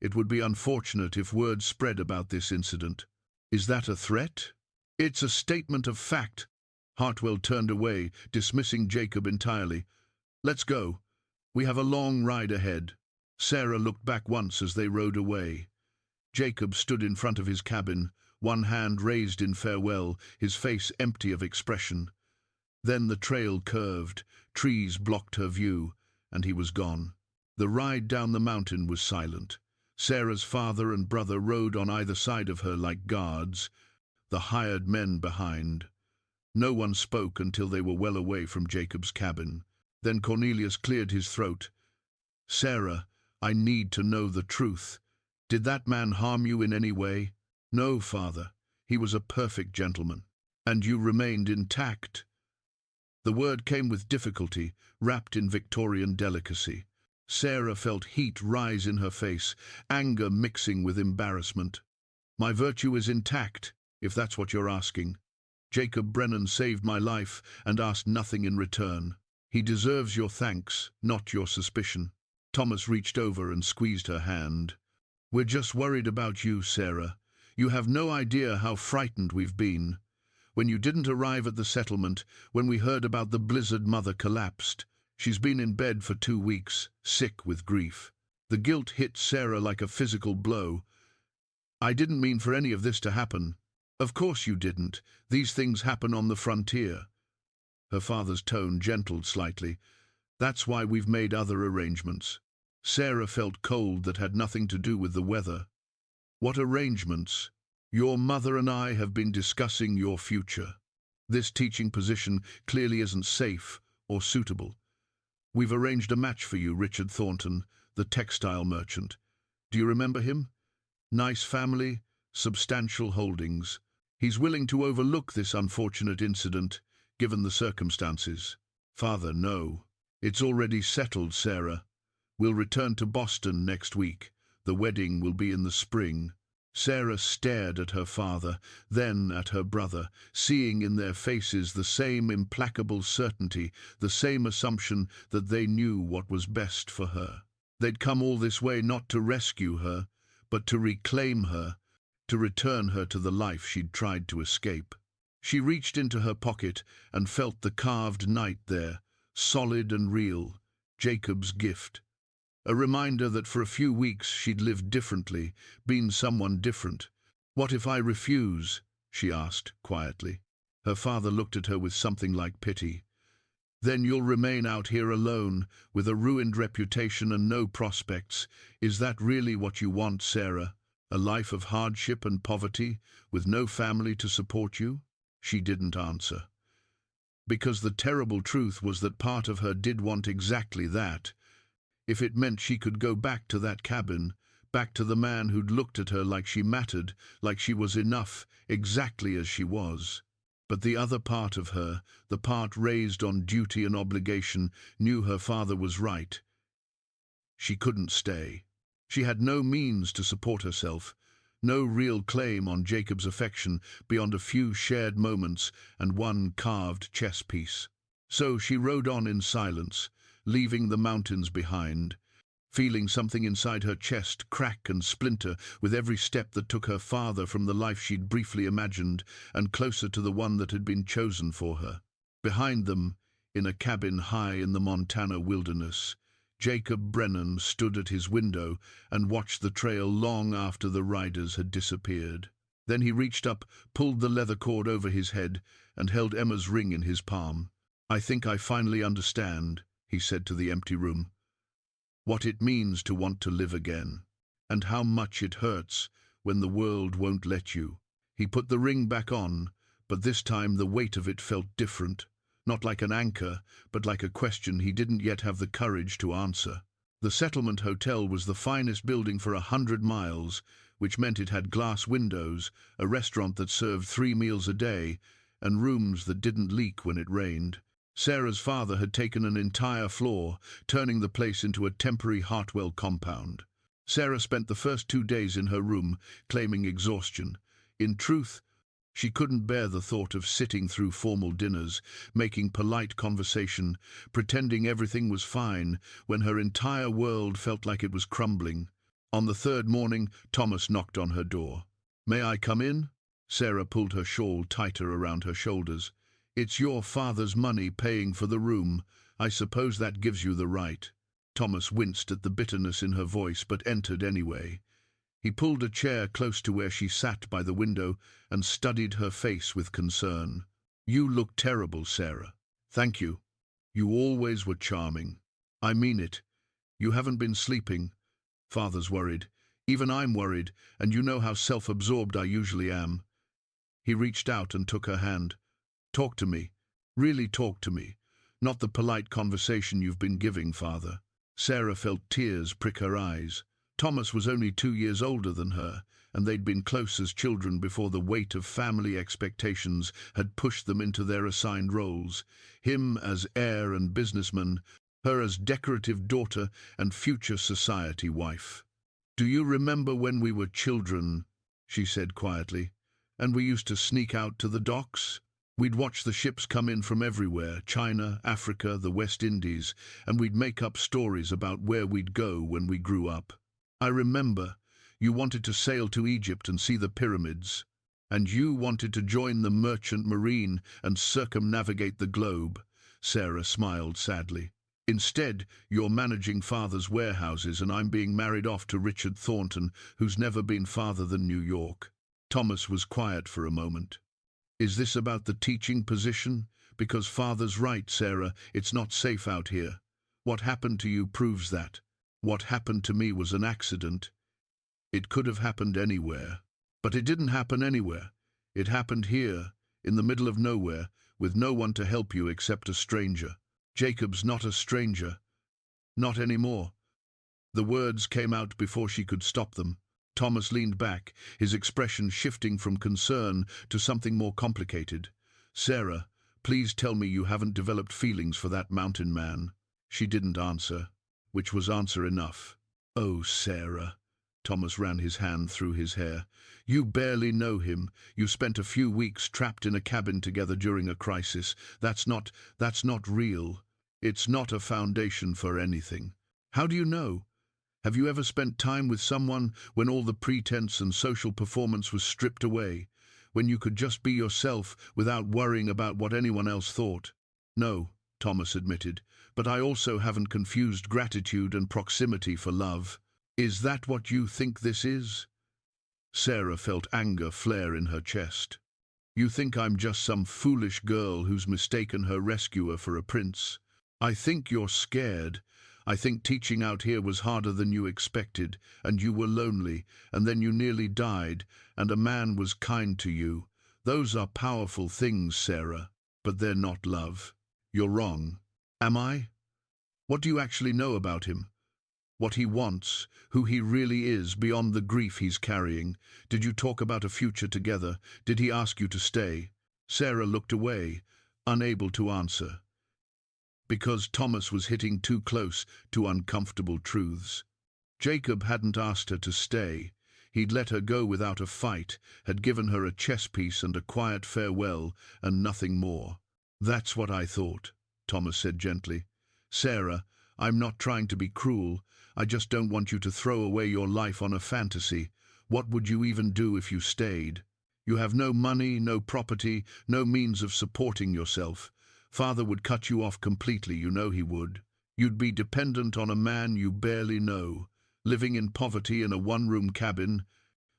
It would be unfortunate if word spread about this incident." "Is that a threat?" "It's a statement of fact." Hartwell turned away, dismissing Jacob entirely. "Let's go. We have a long ride ahead." Sarah looked back once as they rode away. Jacob stood in front of his cabin, one hand raised in farewell, his face empty of expression. Then the trail curved, trees blocked her view, and he was gone. The ride down the mountain was silent. Sarah's father and brother rode on either side of her like guards, the hired men behind. No one spoke until they were well away from Jacob's cabin. Then Cornelius cleared his throat. "Sarah, I need to know the truth. Did that man harm you in any way?" "No, father. He was a perfect gentleman." "And you remained intact?" The word came with difficulty, wrapped in Victorian delicacy. Sarah felt heat rise in her face, anger mixing with embarrassment. "My virtue is intact, if that's what you're asking. Jacob Brennan saved my life and asked nothing in return. He deserves your thanks, not your suspicion." Thomas reached over and squeezed her hand. "We're just worried about you, Sarah. You have no idea how frightened we've been. When you didn't arrive at the settlement, when we heard about the blizzard, Mother collapsed. She's been in bed for 2 weeks, sick with grief." The guilt hit Sarah like a physical blow. "I didn't mean for any of this to happen." "Of course you didn't. These things happen on the frontier." Her father's tone gentled slightly. "That's why we've made other arrangements." Sarah felt cold that had nothing to do with the weather. "What arrangements?" "Your mother and I have been discussing your future. This teaching position clearly isn't safe or suitable. We've arranged a match for you, Richard Thornton, the textile merchant. Do you remember him? Nice family, substantial holdings. He's willing to overlook this unfortunate incident, given the circumstances." "Father, no. It's already settled, Sarah. We'll return to Boston next week. The wedding will be in the spring." Sarah stared at her father, then at her brother, seeing in their faces the same implacable certainty, the same assumption that they knew what was best for her. They'd come all this way not to rescue her, but to reclaim her, to return her to the life she'd tried to escape. She reached into her pocket and felt the carved knight there, solid and real, Jacob's gift. A reminder that for a few weeks she'd lived differently, been someone different. "What if I refuse?" she asked quietly. Her father looked at her with something like pity. "Then you'll remain out here alone, with a ruined reputation and no prospects. Is that really what you want, Sarah? A life of hardship and poverty, with no family to support you?" She didn't answer. Because the terrible truth was that part of her did want exactly that. If it meant she could go back to that cabin, back to the man who'd looked at her like she mattered, like she was enough, exactly as she was. But the other part of her, the part raised on duty and obligation, knew her father was right. She couldn't stay. She had no means to support herself, no real claim on Jacob's affection beyond a few shared moments and one carved chess piece. So she rode on in silence, leaving the mountains behind, feeling something inside her chest crack and splinter with every step that took her farther from the life she'd briefly imagined and closer to the one that had been chosen for her. Behind them, in a cabin high in the Montana wilderness, Jacob Brennan stood at his window and watched the trail long after the riders had disappeared. Then he reached up, pulled the leather cord over his head, and held Emma's ring in his palm. "I think I finally understand," he said to the empty room, "what it means to want to live again, and how much it hurts when the world won't let you." He put the ring back on, but this time the weight of it felt different, not like an anchor, but like a question he didn't yet have the courage to answer. The settlement hotel was the finest building for 100 miles, which meant it had glass windows, a restaurant that served 3 meals a day, and rooms that didn't leak when it rained. Sarah's father had taken an entire floor, turning the place into a temporary Hartwell compound. Sarah spent the first 2 days in her room, claiming exhaustion. In truth, she couldn't bear the thought of sitting through formal dinners, making polite conversation, pretending everything was fine, when her entire world felt like it was crumbling. On the 3rd morning, Thomas knocked on her door. "May I come in?" Sarah pulled her shawl tighter around her shoulders. "It's your father's money paying for the room. I suppose that gives you the right." Thomas winced at the bitterness in her voice, but entered anyway. He pulled a chair close to where she sat by the window and studied her face with concern. "You look terrible, Sarah." "Thank you. You always were charming." "I mean it. You haven't been sleeping." "Father's worried. Even I'm worried, and you know how self-absorbed I usually am." He reached out and took her hand. "Talk to me. Really talk to me. Not the polite conversation you've been giving, Father." Sarah felt tears prick her eyes. Thomas was only 2 years older than her, and they'd been close as children before the weight of family expectations had pushed them into their assigned roles. Him as heir and businessman, her as decorative daughter and future society wife. "Do you remember when we were children?" she said quietly. "And we used to sneak out to the docks? We'd watch the ships come in from everywhere, China, Africa, the West Indies, and we'd make up stories about where we'd go when we grew up. I remember you wanted to sail to Egypt and see the pyramids, and you wanted to join the merchant marine and circumnavigate the globe." Sarah smiled sadly. "Instead, you're managing Father's warehouses, and I'm being married off to Richard Thornton, who's never been farther than New York." Thomas was quiet for a moment. "Is this about the teaching position? Because Father's right, Sarah, it's not safe out here. What happened to you proves that. What happened to me was an accident. It could have happened anywhere. But it didn't happen anywhere. It happened here, in the middle of nowhere, with no one to help you except a stranger. Jacob's not a stranger. Not anymore." The words came out before she could stop them. Thomas leaned back, his expression shifting from concern to something more complicated. "Sarah, please tell me you haven't developed feelings for that mountain man." She didn't answer, which was answer enough. "Oh, Sarah." Thomas ran his hand through his hair. You barely know him. You spent a few weeks trapped in a cabin together during a crisis. That's not real. It's not a foundation for anything. How do you know? Have you ever spent time with someone when all the pretense and social performance was stripped away? When you could just be yourself without worrying about what anyone else thought? No, Thomas admitted, but I also haven't confused gratitude and proximity for love. Is that what you think this is? Sarah felt anger flare in her chest. You think I'm just some foolish girl who's mistaken her rescuer for a prince? I think you're scared. I think teaching out here was harder than you expected, and you were lonely, and then you nearly died, and a man was kind to you. Those are powerful things, Sarah, but they're not love. You're wrong. Am I? What do you actually know about him? What he wants, who he really is beyond the grief he's carrying? Did you talk about a future together? Did he ask you to stay? Sarah looked away, unable to answer, because Thomas was hitting too close to uncomfortable truths. Jacob hadn't asked her to stay. He'd let her go without a fight, had given her a chess piece and a quiet farewell, and nothing more. That's what I thought, Thomas said gently. Sarah, I'm not trying to be cruel. I just don't want you to throw away your life on a fantasy. What would you even do if you stayed? You have no money, no property, no means of supporting yourself. Father would cut you off completely, you know he would. You'd be dependent on a man you barely know, living in poverty in a one-room cabin,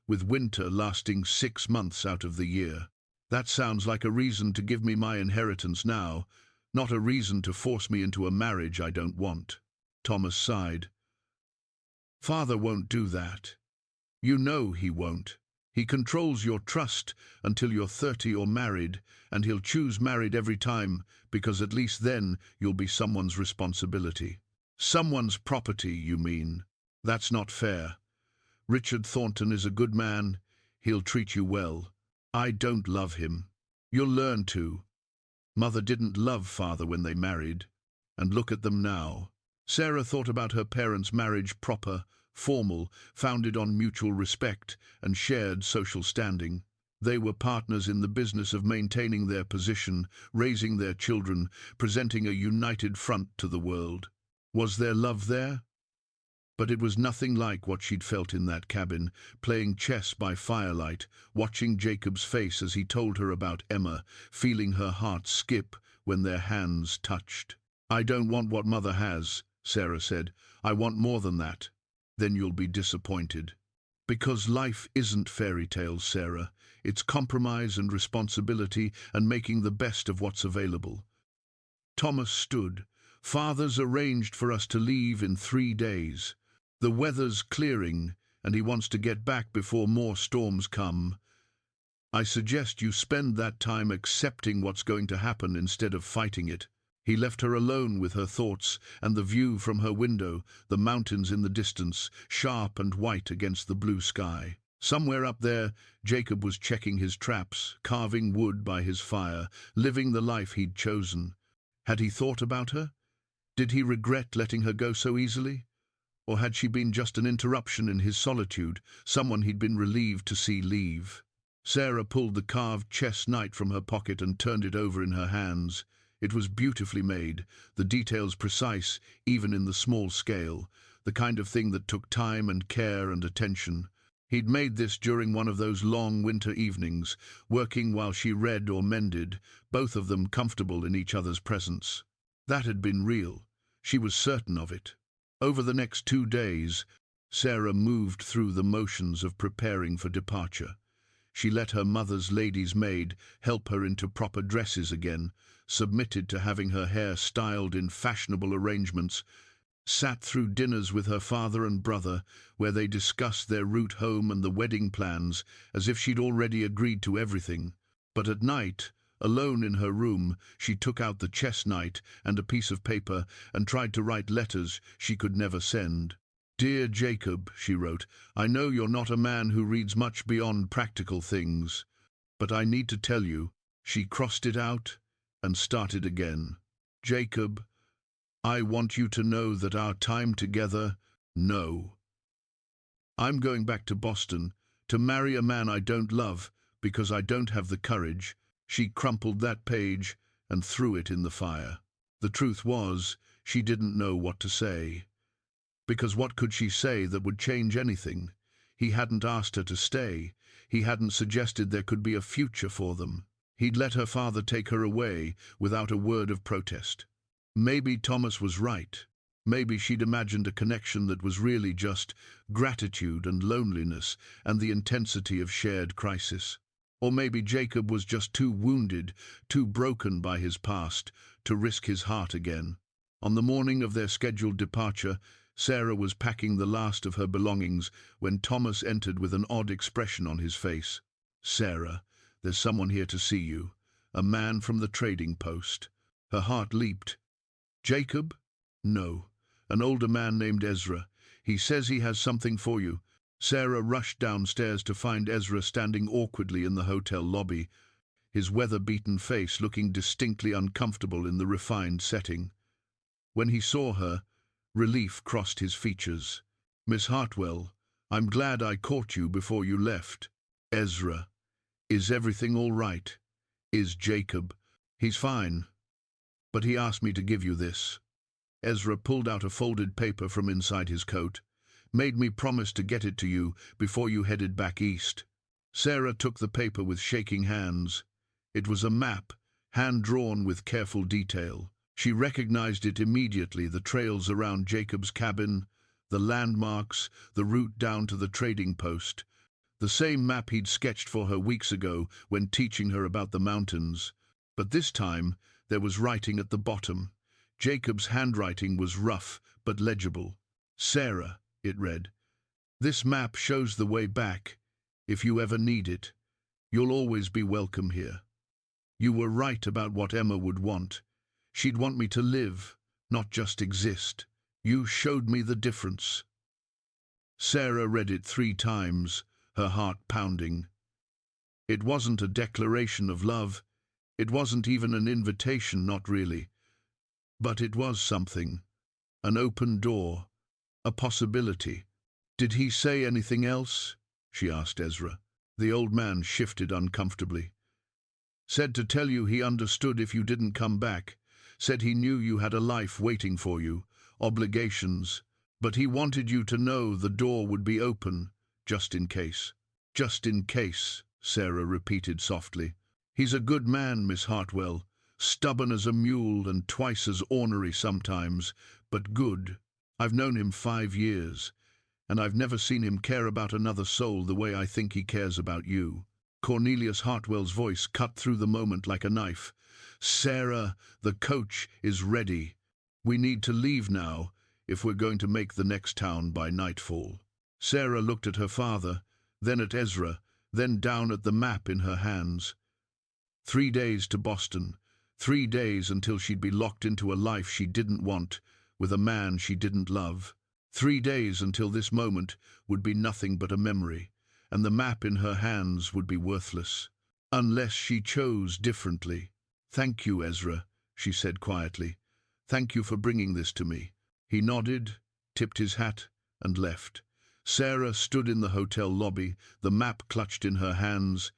with winter lasting 6 months out of the year. That sounds like a reason to give me my inheritance now, not a reason to force me into a marriage I don't want. Thomas sighed. Father won't do that. You know he won't. He controls your trust until you're 30 or married, and he'll choose married every time, because at least then you'll be someone's responsibility. Someone's property, you mean? That's not fair. Richard Thornton is a good man. He'll treat you well. I don't love him. You'll learn to. Mother didn't love Father when they married, and look at them now. Sarah thought about her parents' marriage, proper, formal, founded on mutual respect and shared social standing. They were partners in the business of maintaining their position, raising their children, presenting a united front to the world. Was there love there? But it was nothing like what she'd felt in that cabin, playing chess by firelight, watching Jacob's face as he told her about Emma, feeling her heart skip when their hands touched. I don't want what Mother has, Sarah said. I want more than that. Then you'll be disappointed. Because life isn't fairy tales, Sarah. It's compromise and responsibility and making the best of what's available. Thomas stood. Father's arranged for us to leave in 3 days. The weather's clearing, and he wants to get back before more storms come. I suggest you spend that time accepting what's going to happen instead of fighting it. He left her alone with her thoughts and the view from her window, the mountains in the distance, sharp and white against the blue sky. Somewhere up there, Jacob was checking his traps, carving wood by his fire, living the life he'd chosen. Had he thought about her? Did he regret letting her go so easily? Or had she been just an interruption in his solitude, someone he'd been relieved to see leave? Sarah pulled the carved chess knight from her pocket and turned it over in her hands. It was beautifully made, the details precise, even in the small scale, the kind of thing that took time and care and attention. He'd made this during one of those long winter evenings, working while she read or mended, both of them comfortable in each other's presence. That had been real. She was certain of it. Over the next 2 days, Sarah moved through the motions of preparing for departure. She let her mother's lady's maid help her into proper dresses again, submitted to having her hair styled in fashionable arrangements, sat through dinners with her father and brother, where they discussed their route home and the wedding plans, as if she'd already agreed to everything. But at night, alone in her room, she took out the chess knight and a piece of paper and tried to write letters she could never send. Dear Jacob, she wrote, I know you're not a man who reads much beyond practical things, but I need to tell you. She crossed it out and started again. Jacob, I want you to know that our time together, no. I'm going back to Boston to marry a man I don't love because I don't have the courage. She crumpled that page and threw it in the fire. The truth was, she didn't know what to say. Because what could she say that would change anything? He hadn't asked her to stay. He hadn't suggested there could be a future for them. He'd let her father take her away without a word of protest. Maybe Thomas was right. Maybe she'd imagined a connection that was really just gratitude and loneliness and the intensity of shared crisis. Or maybe Jacob was just too wounded, too broken by his past, to risk his heart again. On the morning of their scheduled departure, Sarah was packing the last of her belongings when Thomas entered with an odd expression on his face. "Sarah, there's someone here to see you. A man from the trading post." Her heart leaped. "Jacob?" "No. An older man named Ezra. He says he has something for you." Sarah rushed downstairs to find Ezra standing awkwardly in the hotel lobby, his weather-beaten face looking distinctly uncomfortable in the refined setting. When he saw her, relief crossed his features. "Miss Hartwell, I'm glad I caught you before you left." "Ezra, is everything all right? Is Jacob?" "He's fine, but he asked me to give you this." Ezra pulled out a folded paper from inside his coat. "Made me promise to get it to you before you headed back east." Sarah took the paper with shaking hands. It was a map, hand-drawn with careful detail. She recognized it immediately, the trails around Jacob's cabin, the landmarks, the route down to the trading post. The same map he'd sketched for her weeks ago when teaching her about the mountains. But this time, there was writing at the bottom. Jacob's handwriting was rough but legible. "Sarah," it read, "this map shows the way back. If you ever need it, you'll always be welcome here. You were right about what Emma would want. She'd want me to live, not just exist. You showed me the difference." Sarah read it 3 times, her heart pounding. It wasn't a declaration of love. It wasn't even an invitation, not really. But it was something. An open door. A possibility. "Did he say anything else?" she asked Ezra. The old man shifted uncomfortably. "Said to tell you he understood if you didn't come back. Said he knew you had a life waiting for you, obligations. But he wanted you to know the door would be open, just in case." "Just in case," Sarah repeated softly. "He's a good man, Miss Hartwell. Stubborn as a mule and twice as ornery sometimes, but good. I've known him 5 years, and I've never seen him care about another soul the way I think he cares about you." Cornelius Hartwell's voice cut through the moment like a knife. "Sarah, the coach is ready. We need to leave now if we're going to make the next town by nightfall." Sarah looked at her father, then at Ezra, then down at the map in her hands. 3 days to Boston. 3 days until she'd be locked into a life she didn't want, with a man she didn't love. 3 days until this moment would be nothing but a memory, and the map in her hands would be worthless. Unless she chose differently. "Thank you, Ezra," she said quietly. "Thank you for bringing this to me." He nodded, tipped his hat, and left. Sarah stood in the hotel lobby, the map clutched in her hands,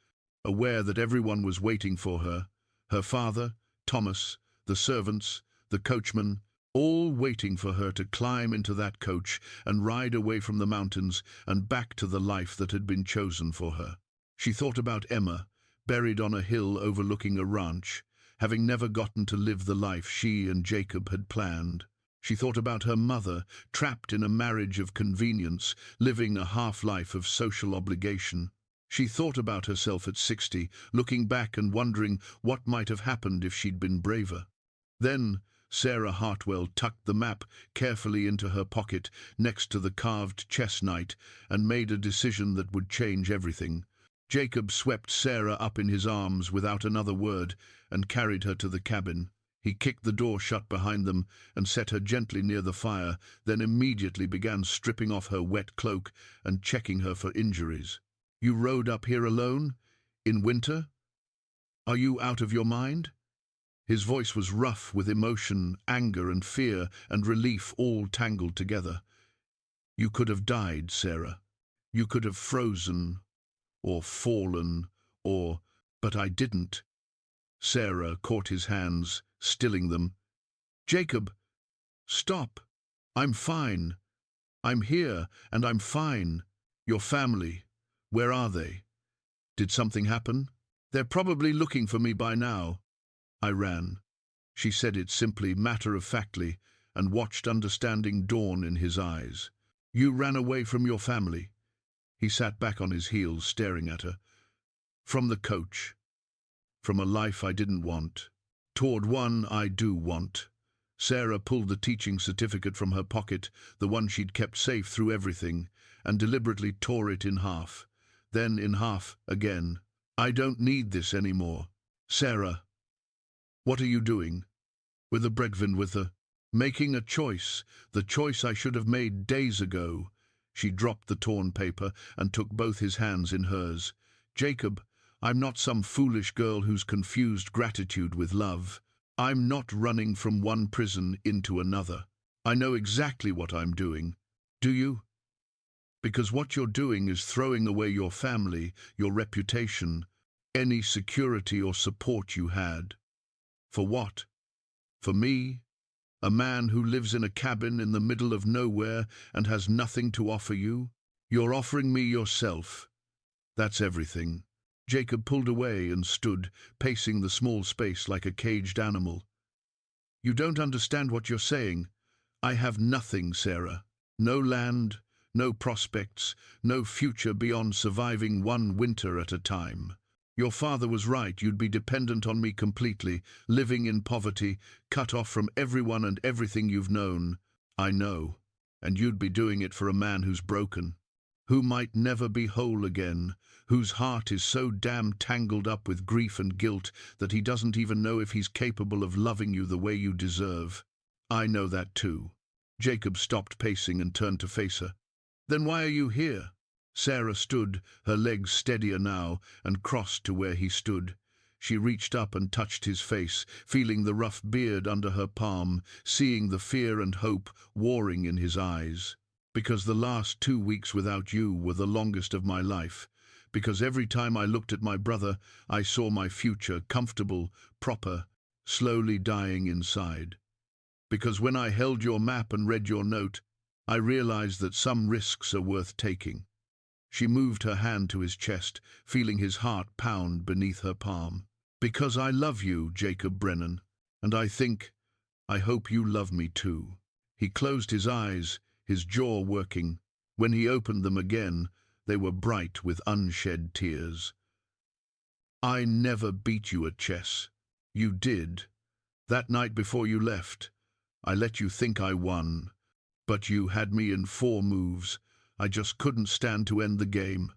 aware that everyone was waiting for her. Her father, Thomas, the servants, the coachman, all waiting for her to climb into that coach and ride away from the mountains and back to the life that had been chosen for her. She thought about Emma, buried on a hill overlooking a ranch, having never gotten to live the life she and Jacob had planned. She thought about her mother, trapped in a marriage of convenience, living a half-life of social obligation. She thought about herself at 60, looking back and wondering what might have happened if she'd been braver. Then Sarah Hartwell tucked the map carefully into her pocket next to the carved chess knight and made a decision that would change everything. Jacob swept Sarah up in his arms without another word and carried her to the cabin. He kicked the door shut behind them and set her gently near the fire, then immediately began stripping off her wet cloak and checking her for injuries. "You rode up here alone? In winter? Are you out of your mind?" His voice was rough with emotion, anger and fear and relief all tangled together. "You could have died, Sarah. You could have frozen, or fallen, or... But I didn't. Sarah caught his hands, stilling them. Jacob, stop. I'm fine. I'm here, and I'm fine. Your family, where are they? Did something happen? They're probably looking for me by now. I ran. She said it simply, matter-of-factly, and watched understanding dawn in his eyes. You ran away from your family. He sat back on his heels, staring at her. From the coach. From a life I didn't want. Toward one I do want. Sarah pulled the teaching certificate from her pocket, the one she'd kept safe through everything, and deliberately tore it in half. Then in half again. I don't need this anymore. Sarah, what are you doing? With a Bregvin with her. Making a choice, the choice I should have made days ago. She dropped the torn paper and took both his hands in hers. Jacob, I'm not some foolish girl who's confused gratitude with love. I'm not running from one prison into another. I know exactly what I'm doing. Do you? Because what you're doing is throwing away your family, your reputation, any security or support you had. For what? For me? A man who lives in a cabin in the middle of nowhere and has nothing to offer you? You're offering me yourself. That's everything. Jacob pulled away and stood, pacing the small space like a caged animal. You don't understand what you're saying. I have nothing, Sarah. No land, no prospects, no future beyond surviving one winter at a time. Your father was right, you'd be dependent on me completely, living in poverty, cut off from everyone and everything you've known. I know, and you'd be doing it for a man who's broken, who might never be whole again, whose heart is so damn tangled up with grief and guilt that he doesn't even know if he's capable of loving you the way you deserve. I know that too. Jacob stopped pacing and turned to face her. Then why are you here? Sarah stood, her legs steadier now, and crossed to where he stood. She reached up and touched his face, feeling the rough beard under her palm, seeing the fear and hope warring in his eyes. Because the last 2 weeks without you were the longest of my life. Because every time I looked at my brother, I saw my future, comfortable, proper, slowly dying inside. Because when I held your map and read your note, I realized that some risks are worth taking. She moved her hand to his chest, feeling his heart pound beneath her palm. Because I love you, Jacob Brennan, and I hope you love me too. He closed his eyes, his jaw working. When he opened them again, they were bright with unshed tears. I never beat you at chess. You did. That night before you left, I let you think I won. But you had me in 4 moves. I just couldn't stand to end the game.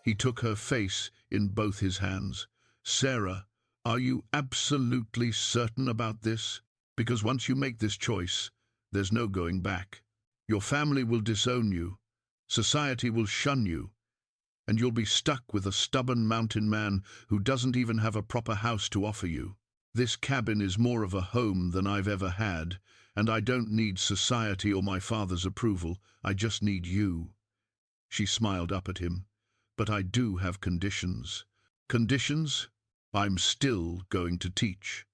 He took her face in both his hands. Sarah, are you absolutely certain about this? Because once you make this choice, there's no going back. Your family will disown you. Society will shun you. And you'll be stuck with a stubborn mountain man who doesn't even have a proper house to offer you. This cabin is more of a home than I've ever had, and I don't need society or my father's approval. I just need you. She smiled up at him. But I do have conditions. Conditions? I'm still going to teach.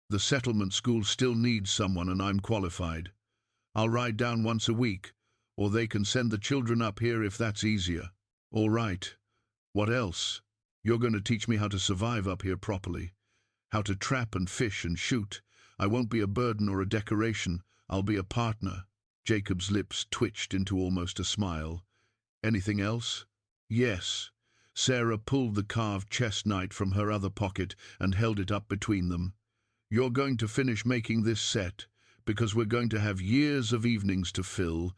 The settlement school still needs someone and I'm qualified. I'll ride down once a week, or they can send the children up here if that's easier. All right. What else? You're going to teach me how to survive up here properly. How to trap and fish and shoot. I won't be a burden or a decoration. I'll be a partner. Jacob's lips twitched into almost a smile. Anything else? Yes. Sarah pulled the carved chess knight from her other pocket and held it up between them. You're going to finish making this set, because we're going to have years of evenings to fill,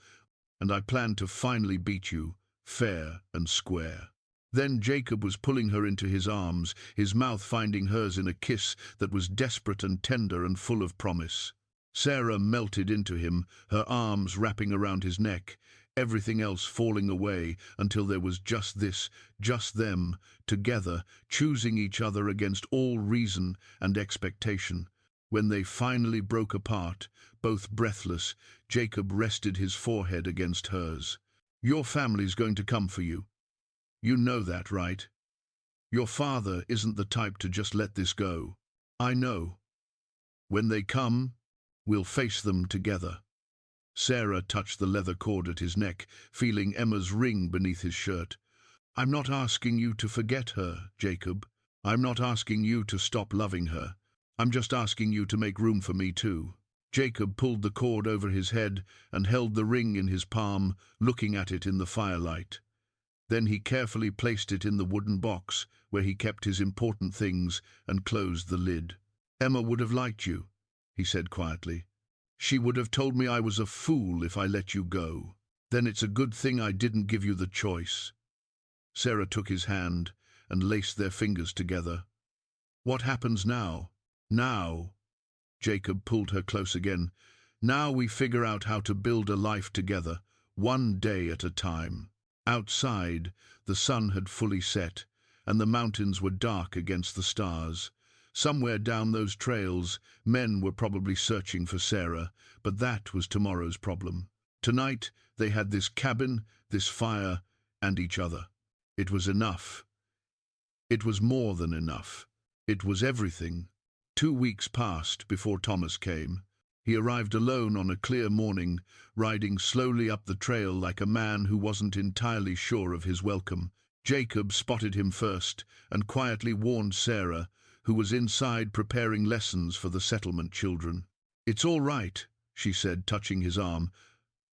and I plan to finally beat you, fair and square. Then Jacob was pulling her into his arms, his mouth finding hers in a kiss that was desperate and tender and full of promise. Sarah melted into him, her arms wrapping around his neck, everything else falling away until there was just this, just them, together, choosing each other against all reason and expectation. When they finally broke apart, both breathless, Jacob rested his forehead against hers. Your family's going to come for you. You know that, right? Your father isn't the type to just let this go. I know. When they come, we'll face them together." Sarah touched the leather cord at his neck, feeling Emma's ring beneath his shirt. "I'm not asking you to forget her, Jacob. I'm not asking you to stop loving her. I'm just asking you to make room for me too." Jacob pulled the cord over his head and held the ring in his palm, looking at it in the firelight. Then he carefully placed it in the wooden box where he kept his important things and closed the lid. "Emma would have liked you," he said quietly. "She would have told me I was a fool if I let you go. Then it's a good thing I didn't give you the choice." Sarah took his hand and laced their fingers together. "What happens now?" "Now," Jacob pulled her close again, "now we figure out how to build a life together, one day at a time." Outside, the sun had fully set, and the mountains were dark against the stars. Somewhere down those trails, men were probably searching for Sarah, but that was tomorrow's problem. Tonight, they had this cabin, this fire, and each other. It was enough. It was more than enough. It was everything. 2 weeks passed before Thomas came. He arrived alone on a clear morning, riding slowly up the trail like a man who wasn't entirely sure of his welcome. Jacob spotted him first and quietly warned Sarah, who was inside preparing lessons for the settlement children. "It's all right," she said, touching his arm.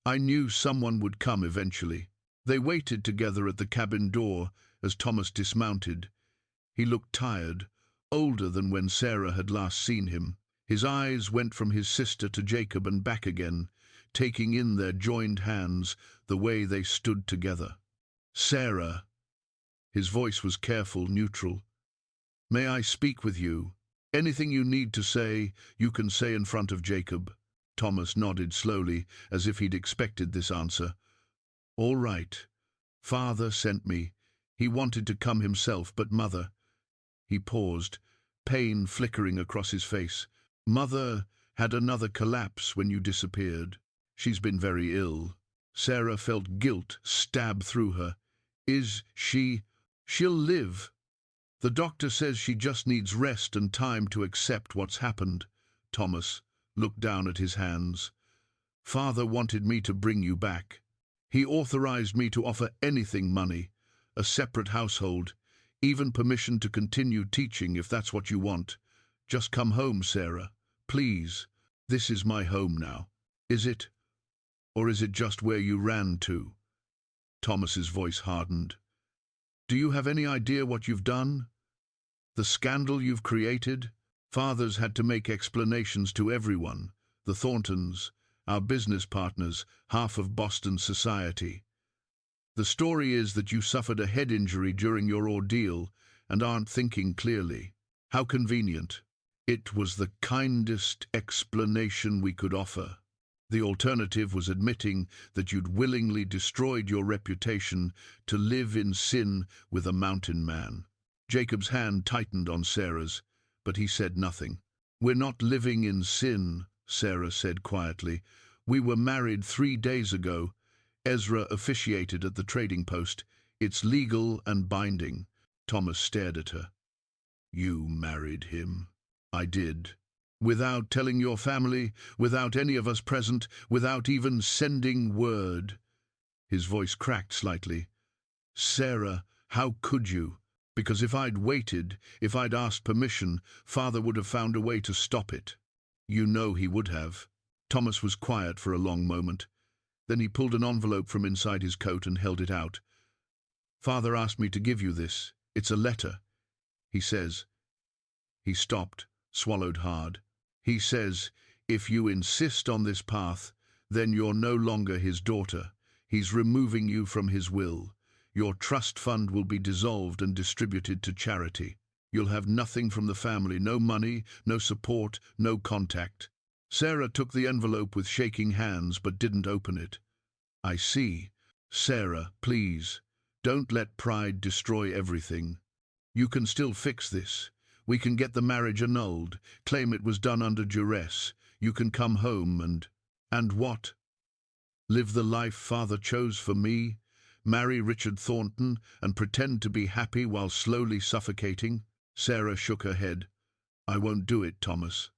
"I knew someone would come eventually." They waited together at the cabin door as Thomas dismounted. He looked tired, older than when Sarah had last seen him. His eyes went from his sister to Jacob and back again, taking in their joined hands, the way they stood together. "Sarah," his voice was careful, neutral, "may I speak with you? Anything you need to say, you can say in front of Jacob." Thomas nodded slowly, as if he'd expected this answer. "All right. Father sent me. He wanted to come himself, but Mother—" He paused, pain flickering across his face. "Mother had another collapse when you disappeared. She's been very ill." Sarah felt guilt stab through her. "Is she—" "She'll live. The doctor says she just needs rest and time to accept what's happened." Thomas looked down at his hands. "Father wanted me to bring you back. He authorized me to offer anything: money, a separate household, even permission to continue teaching if that's what you want. Just come home, Sarah. Please. This is my home now. Is it? Or is it just where you ran to?" Thomas's voice hardened. "Do you have any idea what you've done? The scandal you've created?" Father's had to make explanations to everyone. The Thorntons, our business partners, half of Boston society. "The story is that you suffered a head injury during your ordeal and aren't thinking clearly." How convenient. It was the kindest explanation we could offer. The alternative was admitting that you'd willingly destroyed your reputation to live in sin with a mountain man. Jacob's hand tightened on Sarah's, but he said nothing. "We're not living in sin," Sarah said quietly. "We were married 3 days ago. Ezra officiated at the trading post. It's legal and binding." Thomas stared at her. "You married him?" "I did. Without telling your family, without any of us present, without even sending word." His voice cracked slightly. "Sarah, how could you? Because if I'd waited, if I'd asked permission, Father would have found a way to stop it." "You know he would have." Thomas was quiet for a long moment. Then he pulled an envelope from inside his coat and held it out. "Father asked me to give you this. It's a letter. He says—" He stopped, swallowed hard. "He says, if you insist on this path, then you're no longer his daughter. He's removing you from his will. Your trust fund will be dissolved and distributed to charity. You'll have nothing from the family, no money, no support, no contact." Sarah took the envelope with shaking hands but didn't open it. "I see. Sarah, please, don't let pride destroy everything. You can still fix this. We can get the marriage annulled, claim it was done under duress. You can come home and..." "And what?" Live the life Father chose for me? Marry Richard Thornton and pretend to be happy while slowly suffocating? Sarah shook her head. I won't do it, Thomas.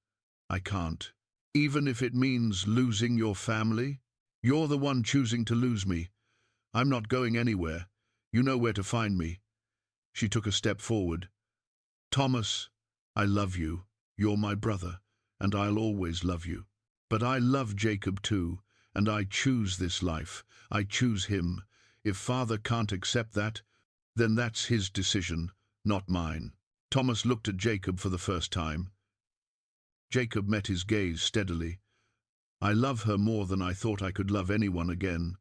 I can't. Even if it means losing your family? You're the one choosing to lose me. I'm not going anywhere. You know where to find me. She took a step forward. Thomas, I love you. You're my brother, and I'll always love you. But I love Jacob too, and I choose this life. I choose him. If Father can't accept that, then that's his decision, not mine. Thomas looked at Jacob for the first time. Jacob met his gaze steadily. I love her more than I thought I could love anyone again,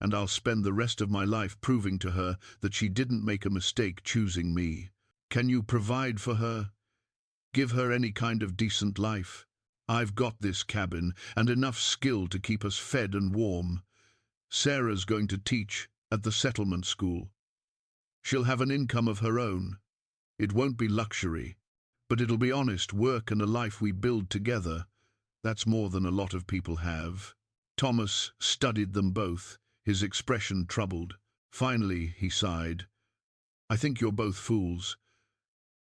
and I'll spend the rest of my life proving to her that she didn't make a mistake choosing me. Can you provide for her? Give her any kind of decent life? I've got this cabin and enough skill to keep us fed and warm. Sarah's going to teach at the settlement school. She'll have an income of her own. It won't be luxury, but it'll be honest work and a life we build together. That's more than a lot of people have. Thomas studied them both, his expression troubled. Finally, he sighed. I think you're both fools,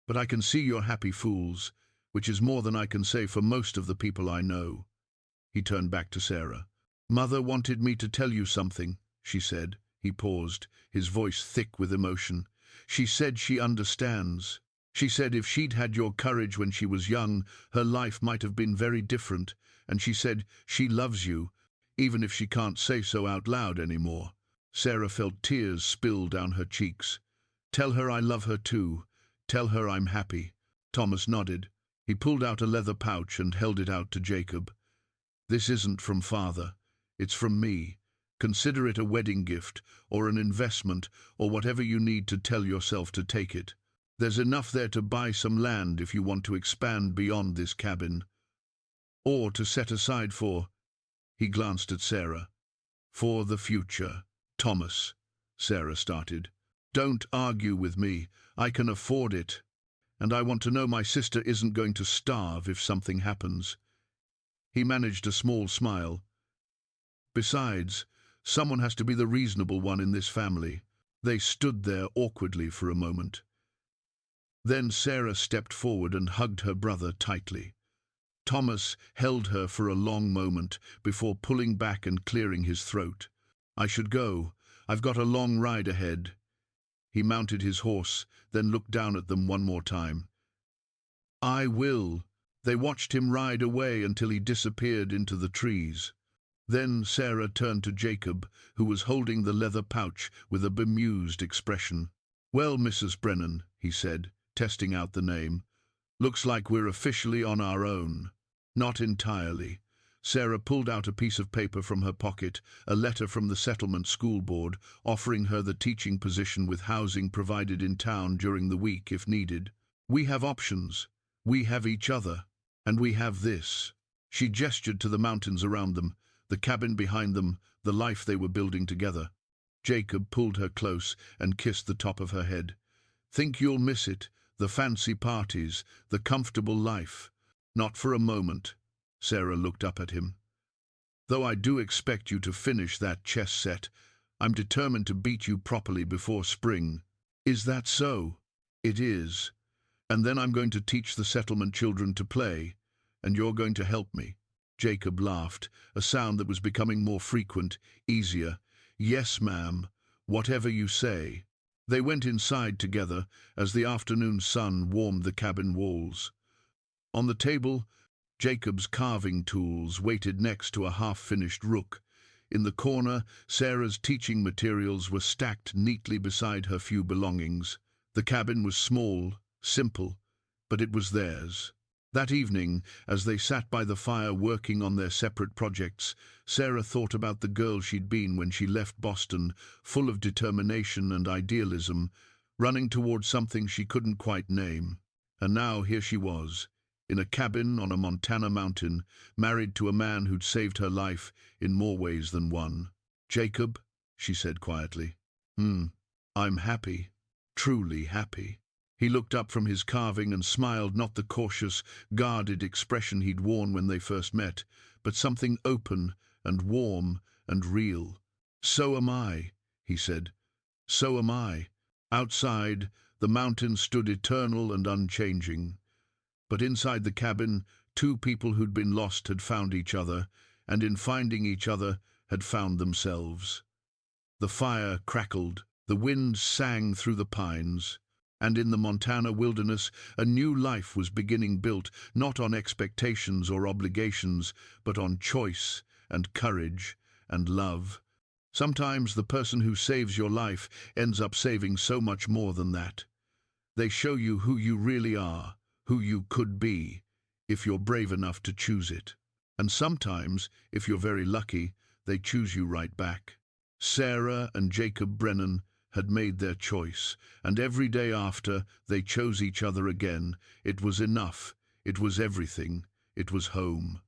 but I can see you're happy fools, which is more than I can say for most of the people I know. He turned back to Sarah. Mother wanted me to tell you something, she said. He paused, his voice thick with emotion. She said she understands. She said if she'd had your courage when she was young, her life might have been very different, and she said she loves you, even if she can't say so out loud anymore. Sarah felt tears spill down her cheeks. Tell her I love her too. Tell her I'm happy. Thomas nodded. He pulled out a leather pouch and held it out to Jacob. This isn't from Father. It's from me. Consider it a wedding gift, or an investment, or whatever you need to tell yourself to take it. There's enough there to buy some land if you want to expand beyond this cabin. Or to set aside for, he glanced at Sarah, for the future. Thomas, Sarah started. Don't argue with me. I can afford it. And I want to know my sister isn't going to starve if something happens. He managed a small smile. Besides, someone has to be the reasonable one in this family. They stood there awkwardly for a moment. Then Sarah stepped forward and hugged her brother tightly. Thomas held her for a long moment before pulling back and clearing his throat. I should go. I've got a long ride ahead. He mounted his horse, then looked down at them one more time. I will. They watched him ride away until he disappeared into the trees. Then Sarah turned to Jacob, who was holding the leather pouch with a bemused expression. Well, Mrs. Brennan, he said, testing out the name. Looks like we're officially on our own. Not entirely. Sarah pulled out a piece of paper from her pocket, a letter from the settlement school board, offering her the teaching position with housing provided in town during the week if needed. We have options. We have each other. And we have this. She gestured to the mountains around them, the cabin behind them, the life they were building together. Jacob pulled her close and kissed the top of her head. Think you'll miss it, the fancy parties, the comfortable life. Not for a moment. Sarah looked up at him. Though I do expect you to finish that chess set, I'm determined to beat you properly before spring. Is that so? It is. And then I'm going to teach the settlement children to play, and you're going to help me. Jacob laughed, a sound that was becoming more frequent, easier. Yes, ma'am, whatever you say. They went inside together as the afternoon sun warmed the cabin walls. On the table, Jacob's carving tools waited next to a half-finished rook. In the corner, Sarah's teaching materials were stacked neatly beside her few belongings. The cabin was small, simple, but it was theirs. That evening, as they sat by the fire working on their separate projects, Sarah thought about the girl she'd been when she left Boston, full of determination and idealism, running toward something she couldn't quite name. And now here she was, in a cabin on a Montana mountain, married to a man who'd saved her life in more ways than one. Jacob, she said quietly. I'm happy, truly happy. He looked up from his carving and smiled, not the cautious, guarded expression he'd worn when they first met, but something open and warm and real. "So am I," he said. "So am I." Outside, the mountain stood eternal and unchanging. But inside the cabin, two people who'd been lost had found each other, and in finding each other, had found themselves. The fire crackled, the wind sang through the pines, and in the Montana wilderness a new life was beginning, built not on expectations or obligations, but on choice and courage and love. Sometimes the person who saves your life ends up saving so much more than that. They show you who you really are, who you could be, if you're brave enough to choose it. And sometimes, if you're very lucky, they choose you right back. Sarah and Jacob Brennan had made their choice, and every day after they chose each other again. It was enough, it was everything, it was home.